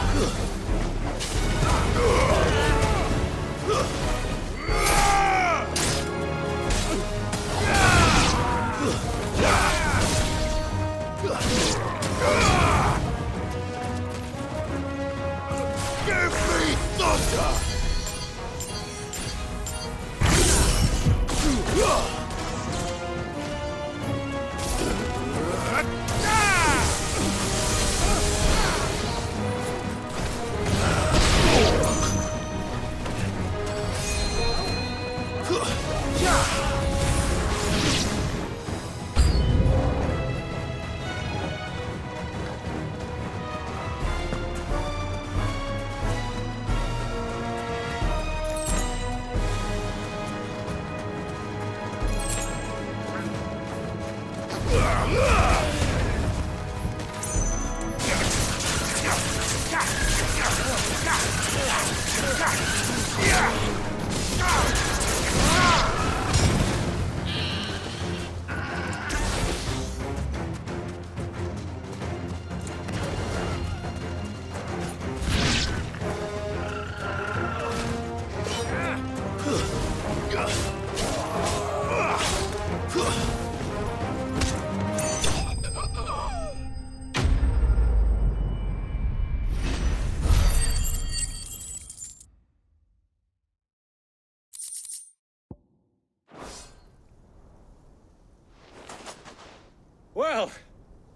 Well,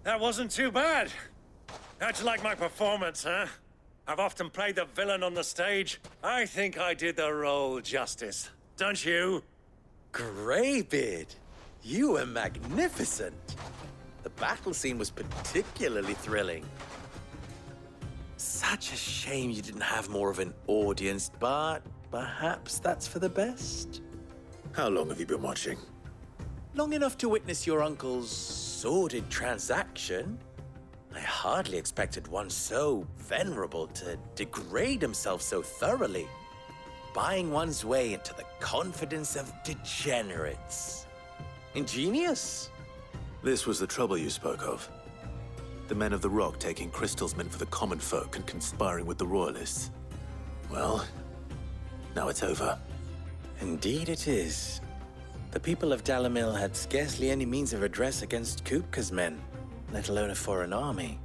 that wasn't too bad. How'd you like my performance, huh? I've often played the villain on the stage. I think I did the role justice. Don't you? Greybeard, you were magnificent. The battle scene was particularly thrilling. Such a shame you didn't have more of an audience, but perhaps that's for the best. How long have you been watching? Long enough to witness your uncle's sordid transaction. I hardly expected one so venerable to degrade himself so thoroughly, buying one's way into the confidence of degenerates. Ingenious. This was the trouble you spoke of. The men of the Rock taking crystals meant for the common folk and conspiring with the royalists. Well, now it's over. Indeed it is. The people of Dalamil had scarcely any means of redress against KUPKA's men, let alone a foreign army.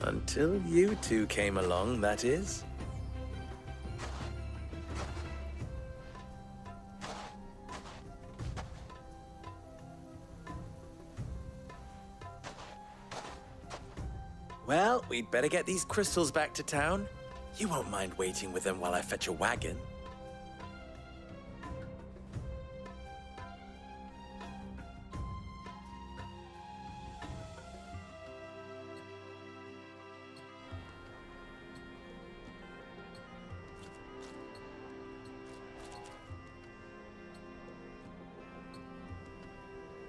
Until you two came along, that is. Well, we'd better get these crystals back to town. You won't mind waiting with them while I fetch a wagon.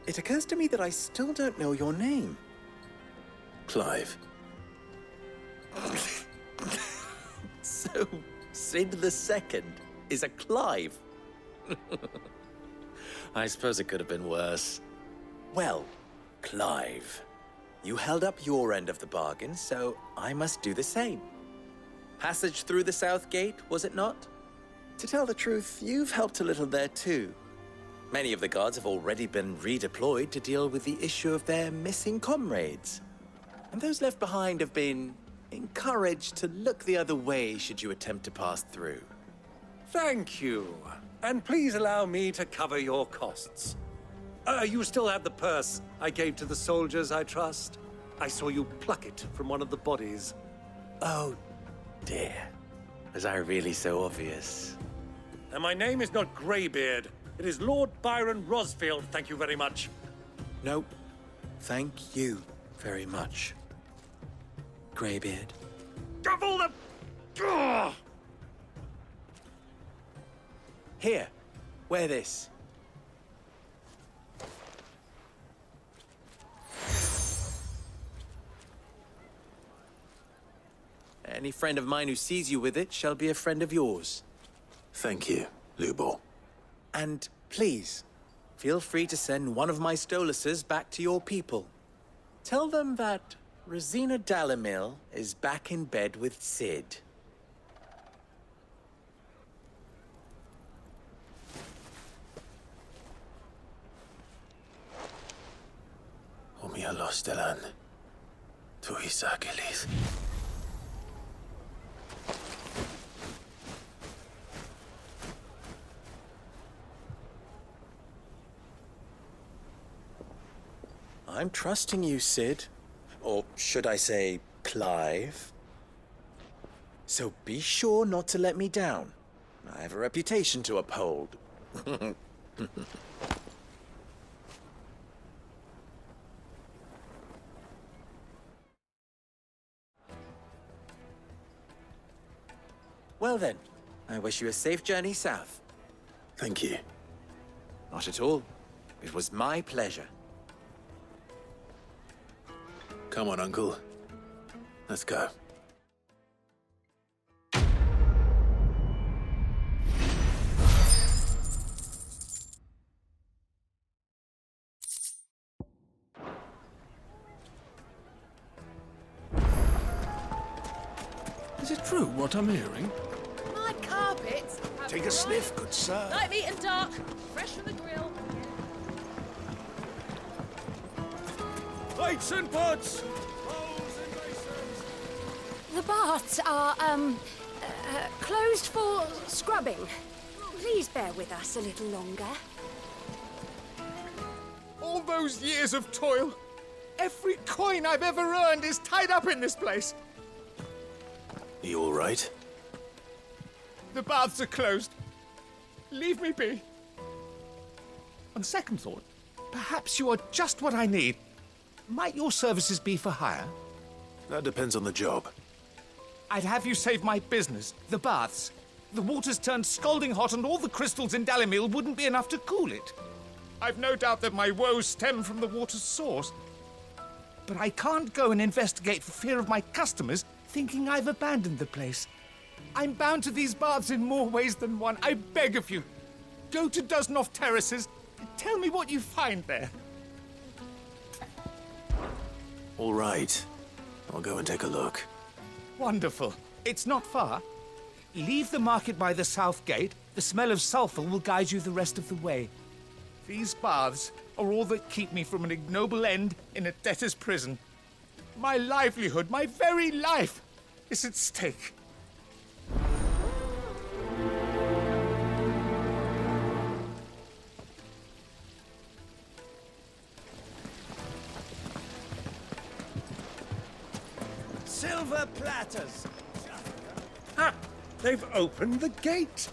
It occurs to me that I still don't know your name. Clive. So, Sid the Second is a Clive? I suppose it could have been worse. Well, Clive, you held up your end of the bargain, so I must do the same. Passage through the South Gate, was it not? To tell the truth, you've helped a little there too. Many of the guards have already been redeployed to deal with the issue of their missing comrades. And those left behind have been encouraged to look the other way should you attempt to pass through. Thank you. And please allow me to cover your costs. You still have the purse I gave to the soldiers, I trust? I saw you pluck it from one of the bodies. Oh, dear. Was I really so obvious? And my name is not Greybeard. It is Lord Byron Rosfield, thank you very much. Nope. Thank you very much, Greybeard. Of all the... Ugh! Here, wear this. Any friend of mine who sees you with it shall be a friend of yours. Thank you, Lubor. And please, feel free to send one of my Stoluses back to your people. Tell them that Rosina Dalamil is back in bed with Sid. Omia Lostelan. Tu Isakelis. I'm trusting you, Sid. Or should I say, Clive? So be sure not to let me down. I have a reputation to uphold. Well then, I wish you a safe journey south. Thank you. Not at all. It was my pleasure. Come on, Uncle. Let's go. Is it true what I'm hearing? My carpets. Take a sniff, good sir. Light, meat and dark. Fresh from the grill. Plates and pots! The baths are, closed for scrubbing. Please bear with us a little longer. All those years of toil, every coin I've ever earned is tied up in this place. You all right? The baths are closed. Leave me be. On second thought, perhaps you are just what I need. Might your services be for hire? That depends on the job. I'd have you save my business, the baths. The water's turned scalding hot and all the crystals in Dalimil wouldn't be enough to cool it. I've no doubt that my woes stem from the water's source. But I can't go and investigate for fear of my customers thinking I've abandoned the place. I'm bound to these baths in more ways than one. I beg of you, go to Dusnoff Terraces and tell me what you find there. All right. I'll go and take a look. Wonderful. It's not far. Leave the market by the south gate. The smell of sulphur will guide you the rest of the way. These baths are all that keep me from an ignoble end in a debtor's prison. My livelihood, my very life, is at stake. Silver platters! Ah! They've opened the gate!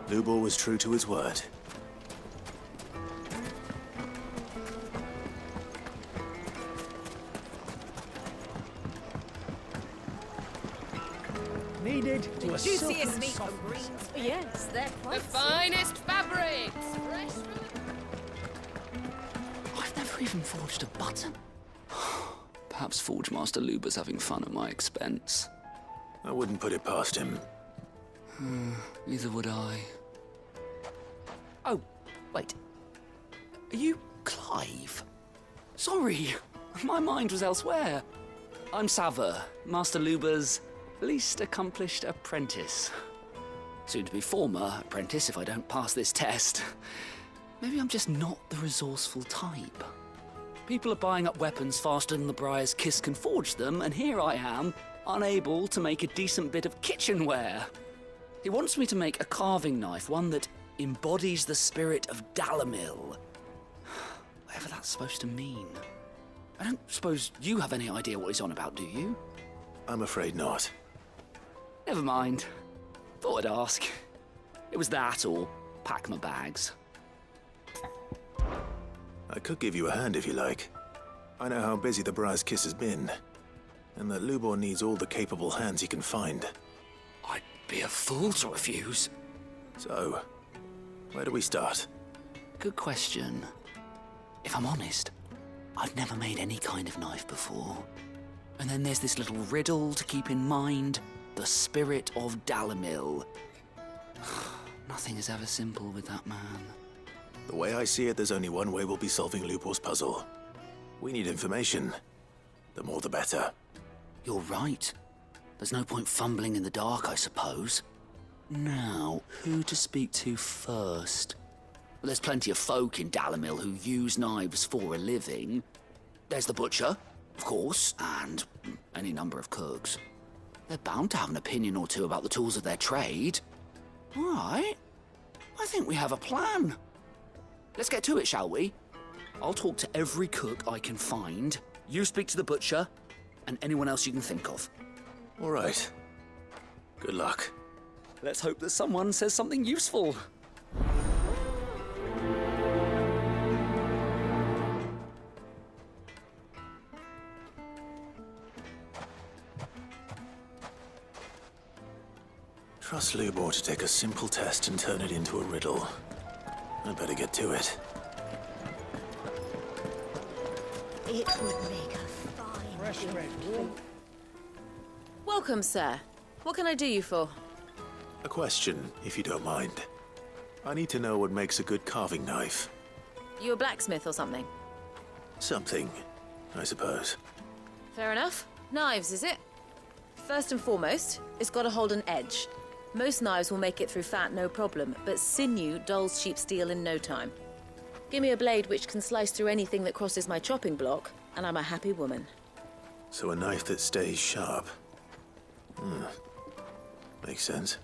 Lubor was true to his word. Needed to a Juiciest meat from greens. Yes, they're quite The finest fabrics. Fresh from I've never even forged a button. Perhaps Forge Master Luber's having fun at my expense. I wouldn't put it past him. Neither would I. Oh, wait. Are you Clive? Sorry, my mind was elsewhere. I'm Sava, Master Luber's least accomplished apprentice. Soon to be former apprentice if I don't pass this test. Maybe I'm just not the resourceful type. People are buying up weapons faster than the Briar's Kiss can forge them, and here I am, unable to make a decent bit of kitchenware. He wants me to make a carving knife, one that embodies the spirit of Dalimil. Whatever that's supposed to mean. I don't suppose you have any idea what he's on about, do you? I'm afraid not. Never mind. Thought I'd ask. It was that or pack my bags. I could give you a hand if you like. I know how busy the Briar's Kiss has been, and that Lubor needs all the capable hands he can find. I'd be a fool to refuse. So, where do we start? Good question. If I'm honest, I've never made any kind of knife before. And then there's this little riddle to keep in mind. The spirit of Dalimil. Nothing is ever simple with that man. The way I see it, there's only one way we'll be solving Lubor's puzzle. We need information. The more the better. You're right. There's no point fumbling in the dark, I suppose. Now, who to speak to first? Well, there's plenty of folk in Dalimil who use knives for a living. There's the butcher, of course, and any number of cooks. They're bound to have an opinion or two about the tools of their trade. All right. I think we have a plan. Let's get to it, shall we? I'll talk to every cook I can find. You speak to the butcher, and anyone else you can think of. All right. Good luck. Let's hope that someone says something useful. Trust Lubor to take a simple test and turn it into a riddle. I'd better get to it. It would make a fine Fresh bread. Welcome, sir. What can I do you for? A question, if you don't mind. I need to know what makes a good carving knife. You a blacksmith or something? Something, I suppose. Fair enough. Knives, is it? First and foremost, it's got to hold an edge. Most knives will make it through fat, no problem, but sinew dulls cheap steel in no time. Give me a blade which can slice through anything that crosses my chopping block, and I'm a happy woman. So a knife that stays sharp. Makes sense.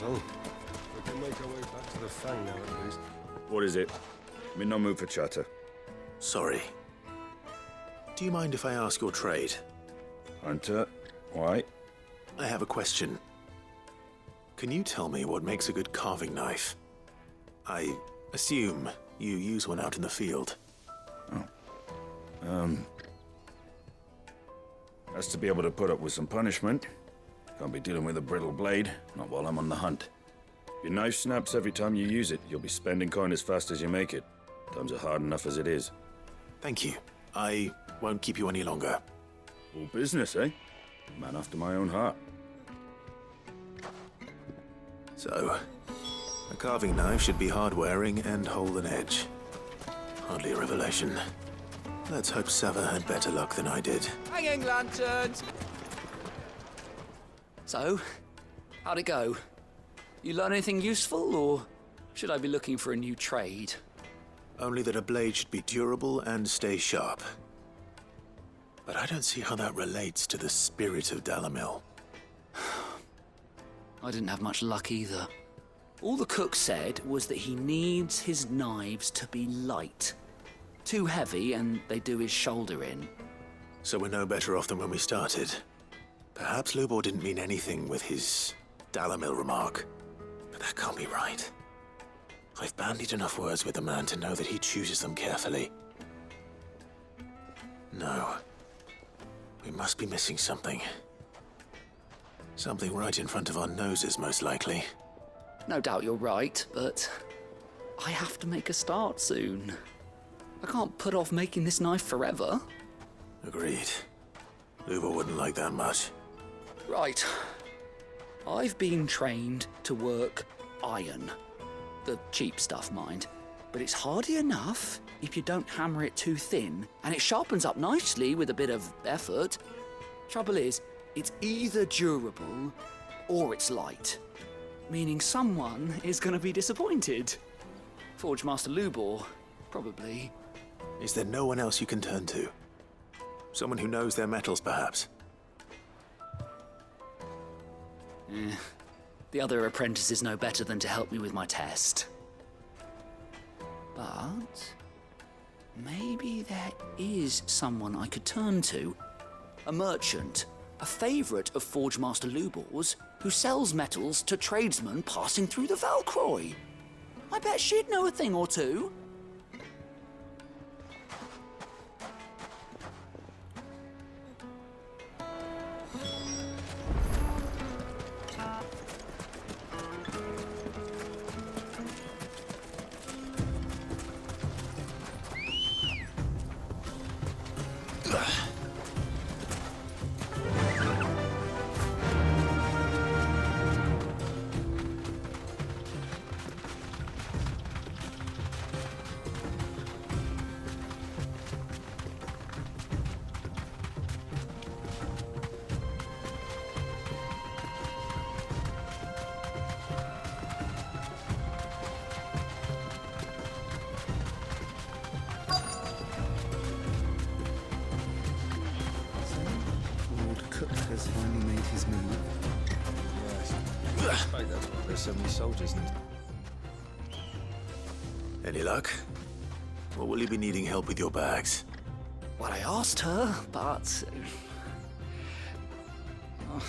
Well, we can make our way back to the Fang now, at least. What is it? I'm in no mood for chatter. Sorry. Do you mind if I ask your trade? Hunter, why? I have a question. Can you tell me what makes a good carving knife? I assume you use one out in the field. Has to be able to put up with some punishment. Can't be dealing with a brittle blade, not while I'm on the hunt. If your knife snaps every time you use it, you'll be spending coin as fast as you make it. Times are hard enough as it is. Thank you. I won't keep you any longer. All business, eh? Man after my own heart. So, a carving knife should be hard-wearing and hold an edge. Hardly a revelation. Let's hope Sava had better luck than I did. Hanging lanterns! So, how'd it go? You learn anything useful, or should I be looking for a new trade? Only that a blade should be durable and stay sharp. But I don't see how that relates to the spirit of Dalamil. I didn't have much luck either. All the cook said was that he needs his knives to be light. Too heavy and they do his shoulder in. So we're no better off than when we started. Perhaps Lubor didn't mean anything with his Dalamil remark. But that can't be right. I've bandied enough words with the man to know that he chooses them carefully. No. We must be missing something. Something right in front of our noses, most likely. No doubt you're right, but I have to make a start soon. I can't put off making this knife forever. Agreed. Lubor wouldn't like that much. Right. I've been trained to work iron. The cheap stuff, mind. But it's hardy enough if you don't hammer it too thin, and it sharpens up nicely with a bit of effort. Trouble is, it's either durable or it's light. Meaning someone is going to be disappointed. Forge Master Lubor, probably. Is there no one else you can turn to? Someone who knows their metals, perhaps? The other apprentices know better than to help me with my test. But maybe there is someone I could turn to. A merchant, a favourite of Forge Master Lubor's, who sells metals to tradesmen passing through the Valcroy. I bet she'd know a thing or two. there's so many soldiers and... Any luck? Or will you be needing help with your bags? Well, I asked her, but... Oh,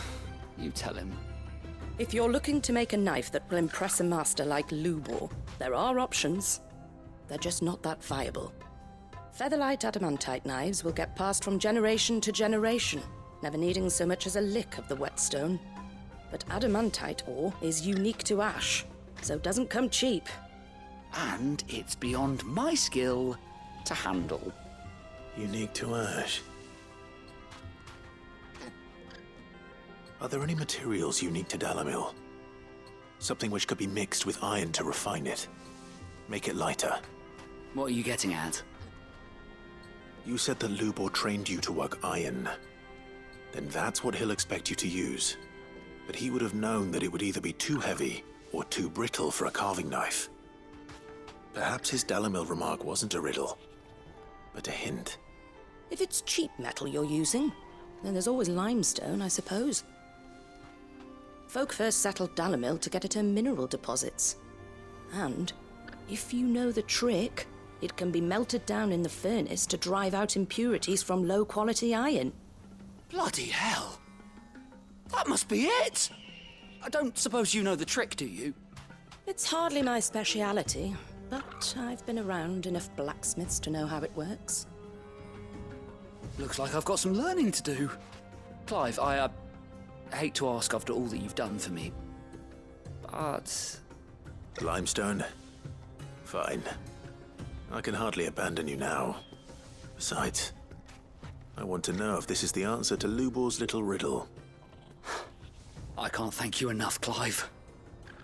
you tell him. If you're looking to make a knife that will impress a master like Lubor, there are options. They're just not that viable. Featherlight adamantite knives will get passed from generation to generation, never needing so much as a lick of the whetstone. But adamantite ore is unique to ash, so it doesn't come cheap. And it's beyond my skill to handle. Unique to ash? Are there any materials unique to Dalamil? Something which could be mixed with iron to refine it. Make it lighter. What are you getting at? You said that Lubor trained you to work iron. Then that's what he'll expect you to use. But he would have known that it would either be too heavy or too brittle for a carving knife. Perhaps his Dalamil remark wasn't a riddle, but a hint. If it's cheap metal you're using, then there's always limestone, I suppose. Folk first settled Dalamil to get at her mineral deposits. And, if you know the trick, it can be melted down in the furnace to drive out impurities from low-quality iron. Bloody hell! That must be it! I don't suppose you know the trick, do you? It's hardly my speciality, but I've been around enough blacksmiths to know how it works. Looks like I've got some learning to do. Clive, I hate to ask after all that you've done for me, but... Limestone? Fine. I can hardly abandon you now. Besides, I want to know if this is the answer to Lubor's little riddle. I can't thank you enough, Clive.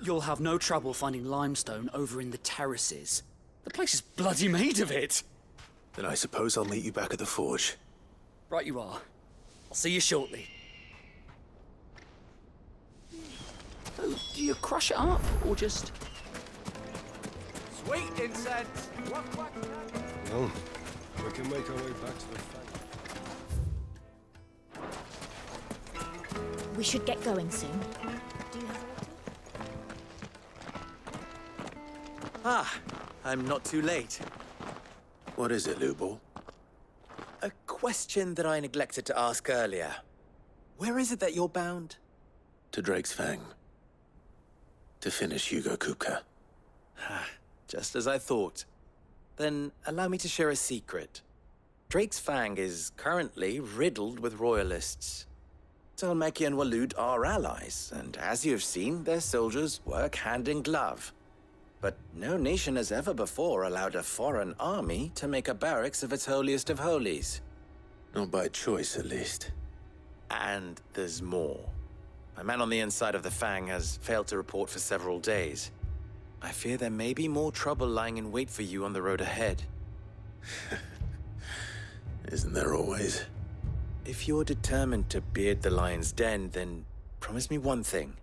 You'll have no trouble finding limestone over in the terraces. The place is bloody made of it. Then I suppose I'll meet you back at the forge. Right you are. I'll see you shortly. So, do you crush it up, or just... Sweet incense! Well, we can make our way back to the fang. We should get going soon. Do you have Ah, I'm not too late. What is it, Lubor? A question that I neglected to ask earlier. Where is it that you're bound? To Drake's Fang. To finish Hugo KUPKA. Just as I thought. Then allow me to share a secret. Drake's Fang is currently riddled with royalists. Talmeki and Waloed are allies, and as you have seen, their soldiers work hand in glove. But no nation has ever before allowed a foreign army to make a barracks of its holiest of holies. Not by choice, at least. And there's more. My man on the inside of the Fang has failed to report for several days. I fear there may be more trouble lying in wait for you on the road ahead. Isn't there always? If you're determined to beard the lion's den, then promise me one thing.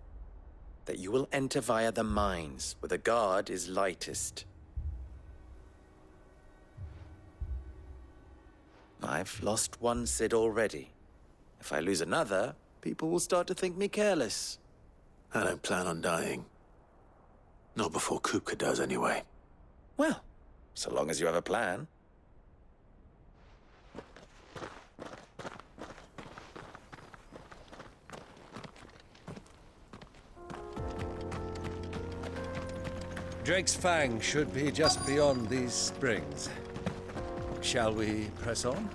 That you will enter via the mines, where the guard is lightest. I've lost one Cid already. If I lose another, people will start to think me careless. I don't plan on dying. Not before KUPKA does, anyway. Well, so long as you have a plan. Drake's Fang should be just beyond these springs. Shall we press on?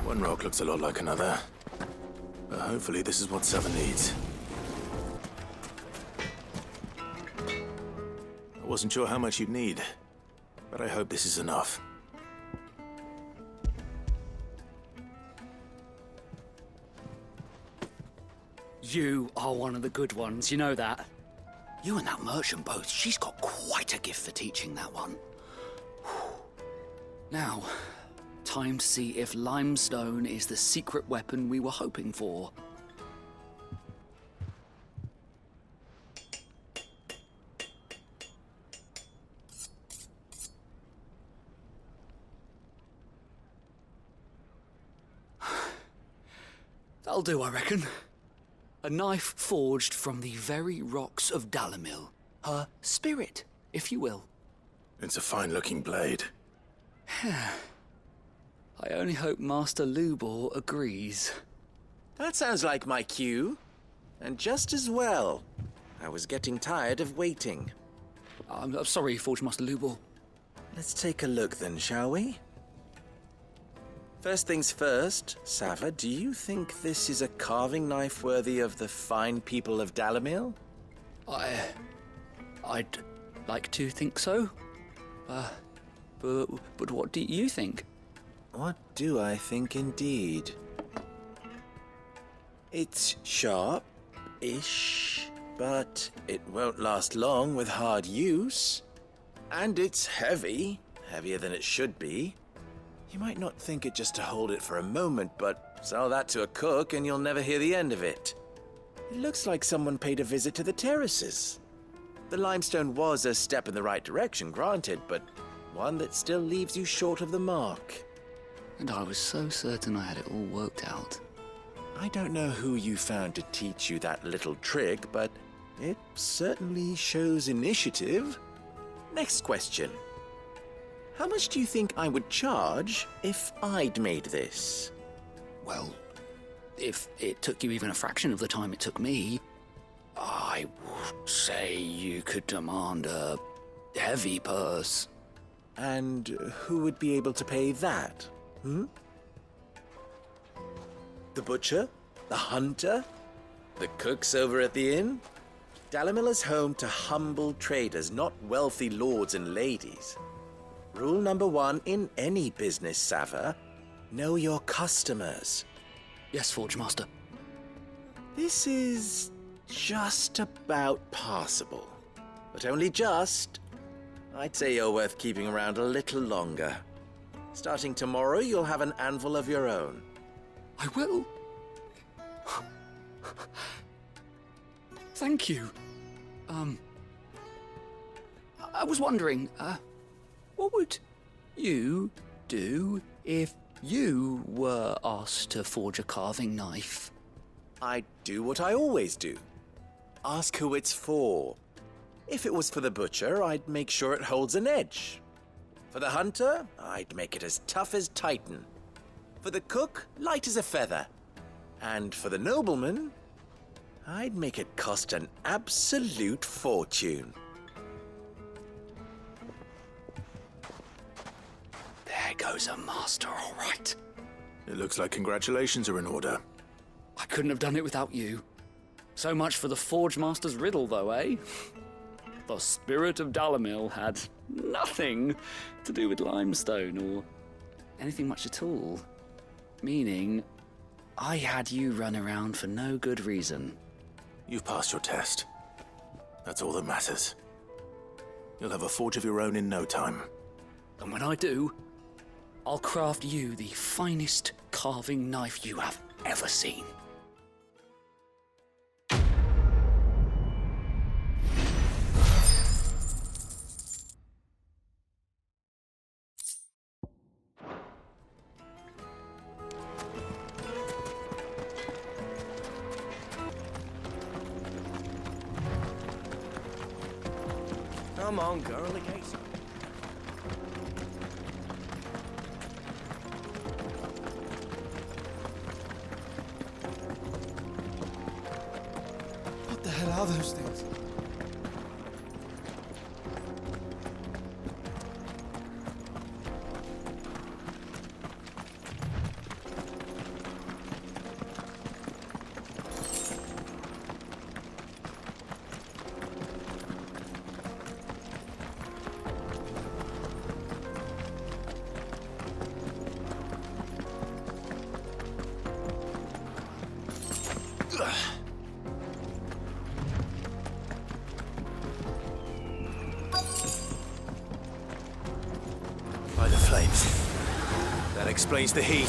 One rock looks a lot like another. But hopefully this is what Seven needs. I wasn't sure how much you'd need, but I hope this is enough. You are one of the good ones, you know that. You and that merchant both, she's got quite a gift for teaching that one. Now, time to see if limestone is the secret weapon we were hoping for. That'll do, I reckon. A knife forged from the very rocks of Dalamil. Her spirit, if you will. It's a fine-looking blade. I only hope Master Lubor agrees. That sounds like my cue. And just as well. I was getting tired of waiting. I'm sorry, Forge Master Lubor. Let's take a look then, shall we? First things first, Sava, do you think this is a carving knife worthy of the fine people of Dalamil? I'd like to think so. But what do you think? What do I think indeed? It's sharp-ish, but it won't last long with hard use. And it's heavy, heavier than it should be. You might not think it just to hold it for a moment, but sell that to a cook and you'll never hear the end of it. It looks like someone paid a visit to the terraces. The limestone was a step in the right direction, granted, but one that still leaves you short of the mark. And I was so certain I had it all worked out. I don't know who you found to teach you that little trick, but it certainly shows initiative. Next question. How much do you think I would charge if I'd made this? Well, if it took you even a fraction of the time it took me, I would say you could demand a heavy purse. And who would be able to pay that? The butcher? The hunter? The cooks over at the inn? Dalamil is home to humble traders, not wealthy lords and ladies. Rule number 1 in any business, Sava, know your customers. Yes, Forge Master. This is just about passable. But only just. I'd say you're worth keeping around a little longer. Starting tomorrow, you'll have an anvil of your own. I will. Thank you. I was wondering, what would you do if you were asked to forge a carving knife? I'd do what I always do. Ask who it's for. If it was for the butcher, I'd make sure it holds an edge. For the hunter, I'd make it as tough as Titan. For the cook, light as a feather. And for the nobleman, I'd make it cost an absolute fortune. There goes a master, all right. It looks like congratulations are in order. I couldn't have done it without you. So much for the Forge Master's riddle, though, eh? The spirit of Dalamil had nothing to do with limestone or anything much at all. Meaning, I had you run around for no good reason. You've passed your test. That's all that matters. You'll have a forge of your own in no time. And when I do, I'll craft you the finest carving knife you have ever seen. Come on, girly case. What the hell are those things? explains the heat.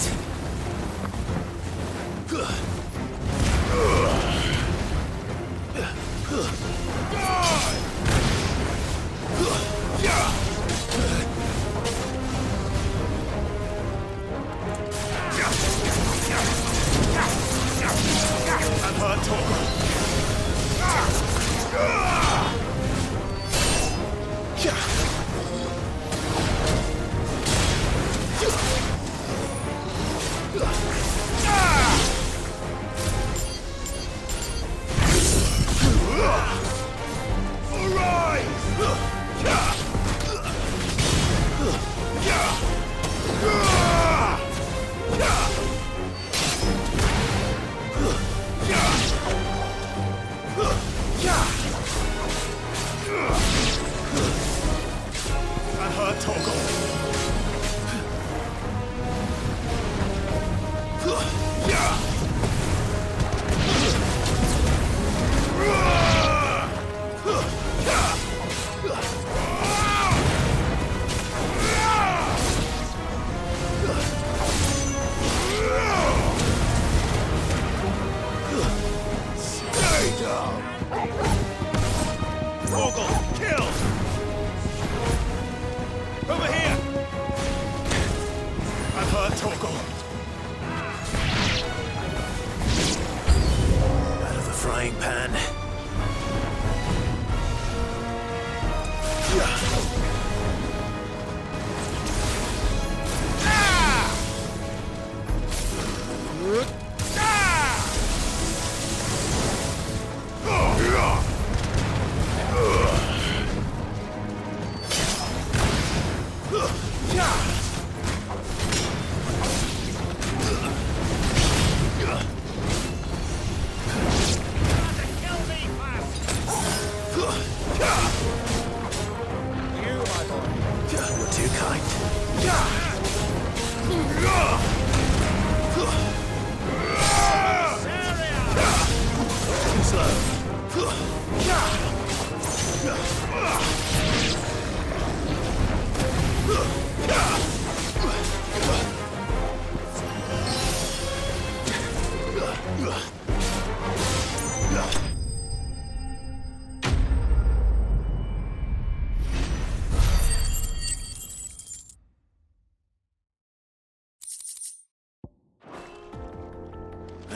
I'm hurt, Torgal.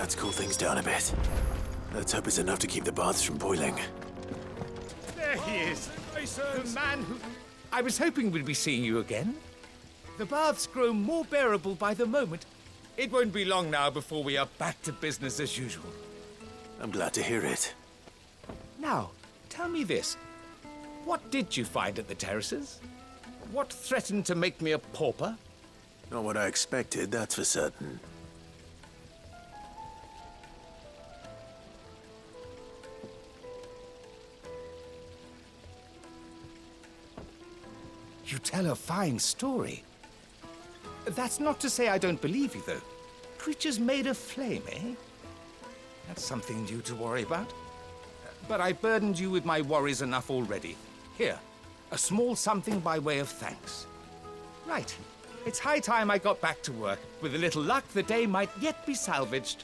Let's cool things down a bit. Let's hope it's enough to keep the baths from boiling. There he is. The man who... I was hoping we'd be seeing you again. The baths grow more bearable by the moment. It won't be long now before we are back to business as usual. I'm glad to hear it. Now, tell me this. What did you find at the terraces? What threatened to make me a pauper? Not what I expected, that's for certain. You tell a fine story. That's not to say I don't believe you, though. Creatures made of flame, eh? That's something new to worry about. But I burdened you with my worries enough already. Here, a small something by way of thanks. Right. It's high time I got back to work. With a little luck, the day might yet be salvaged.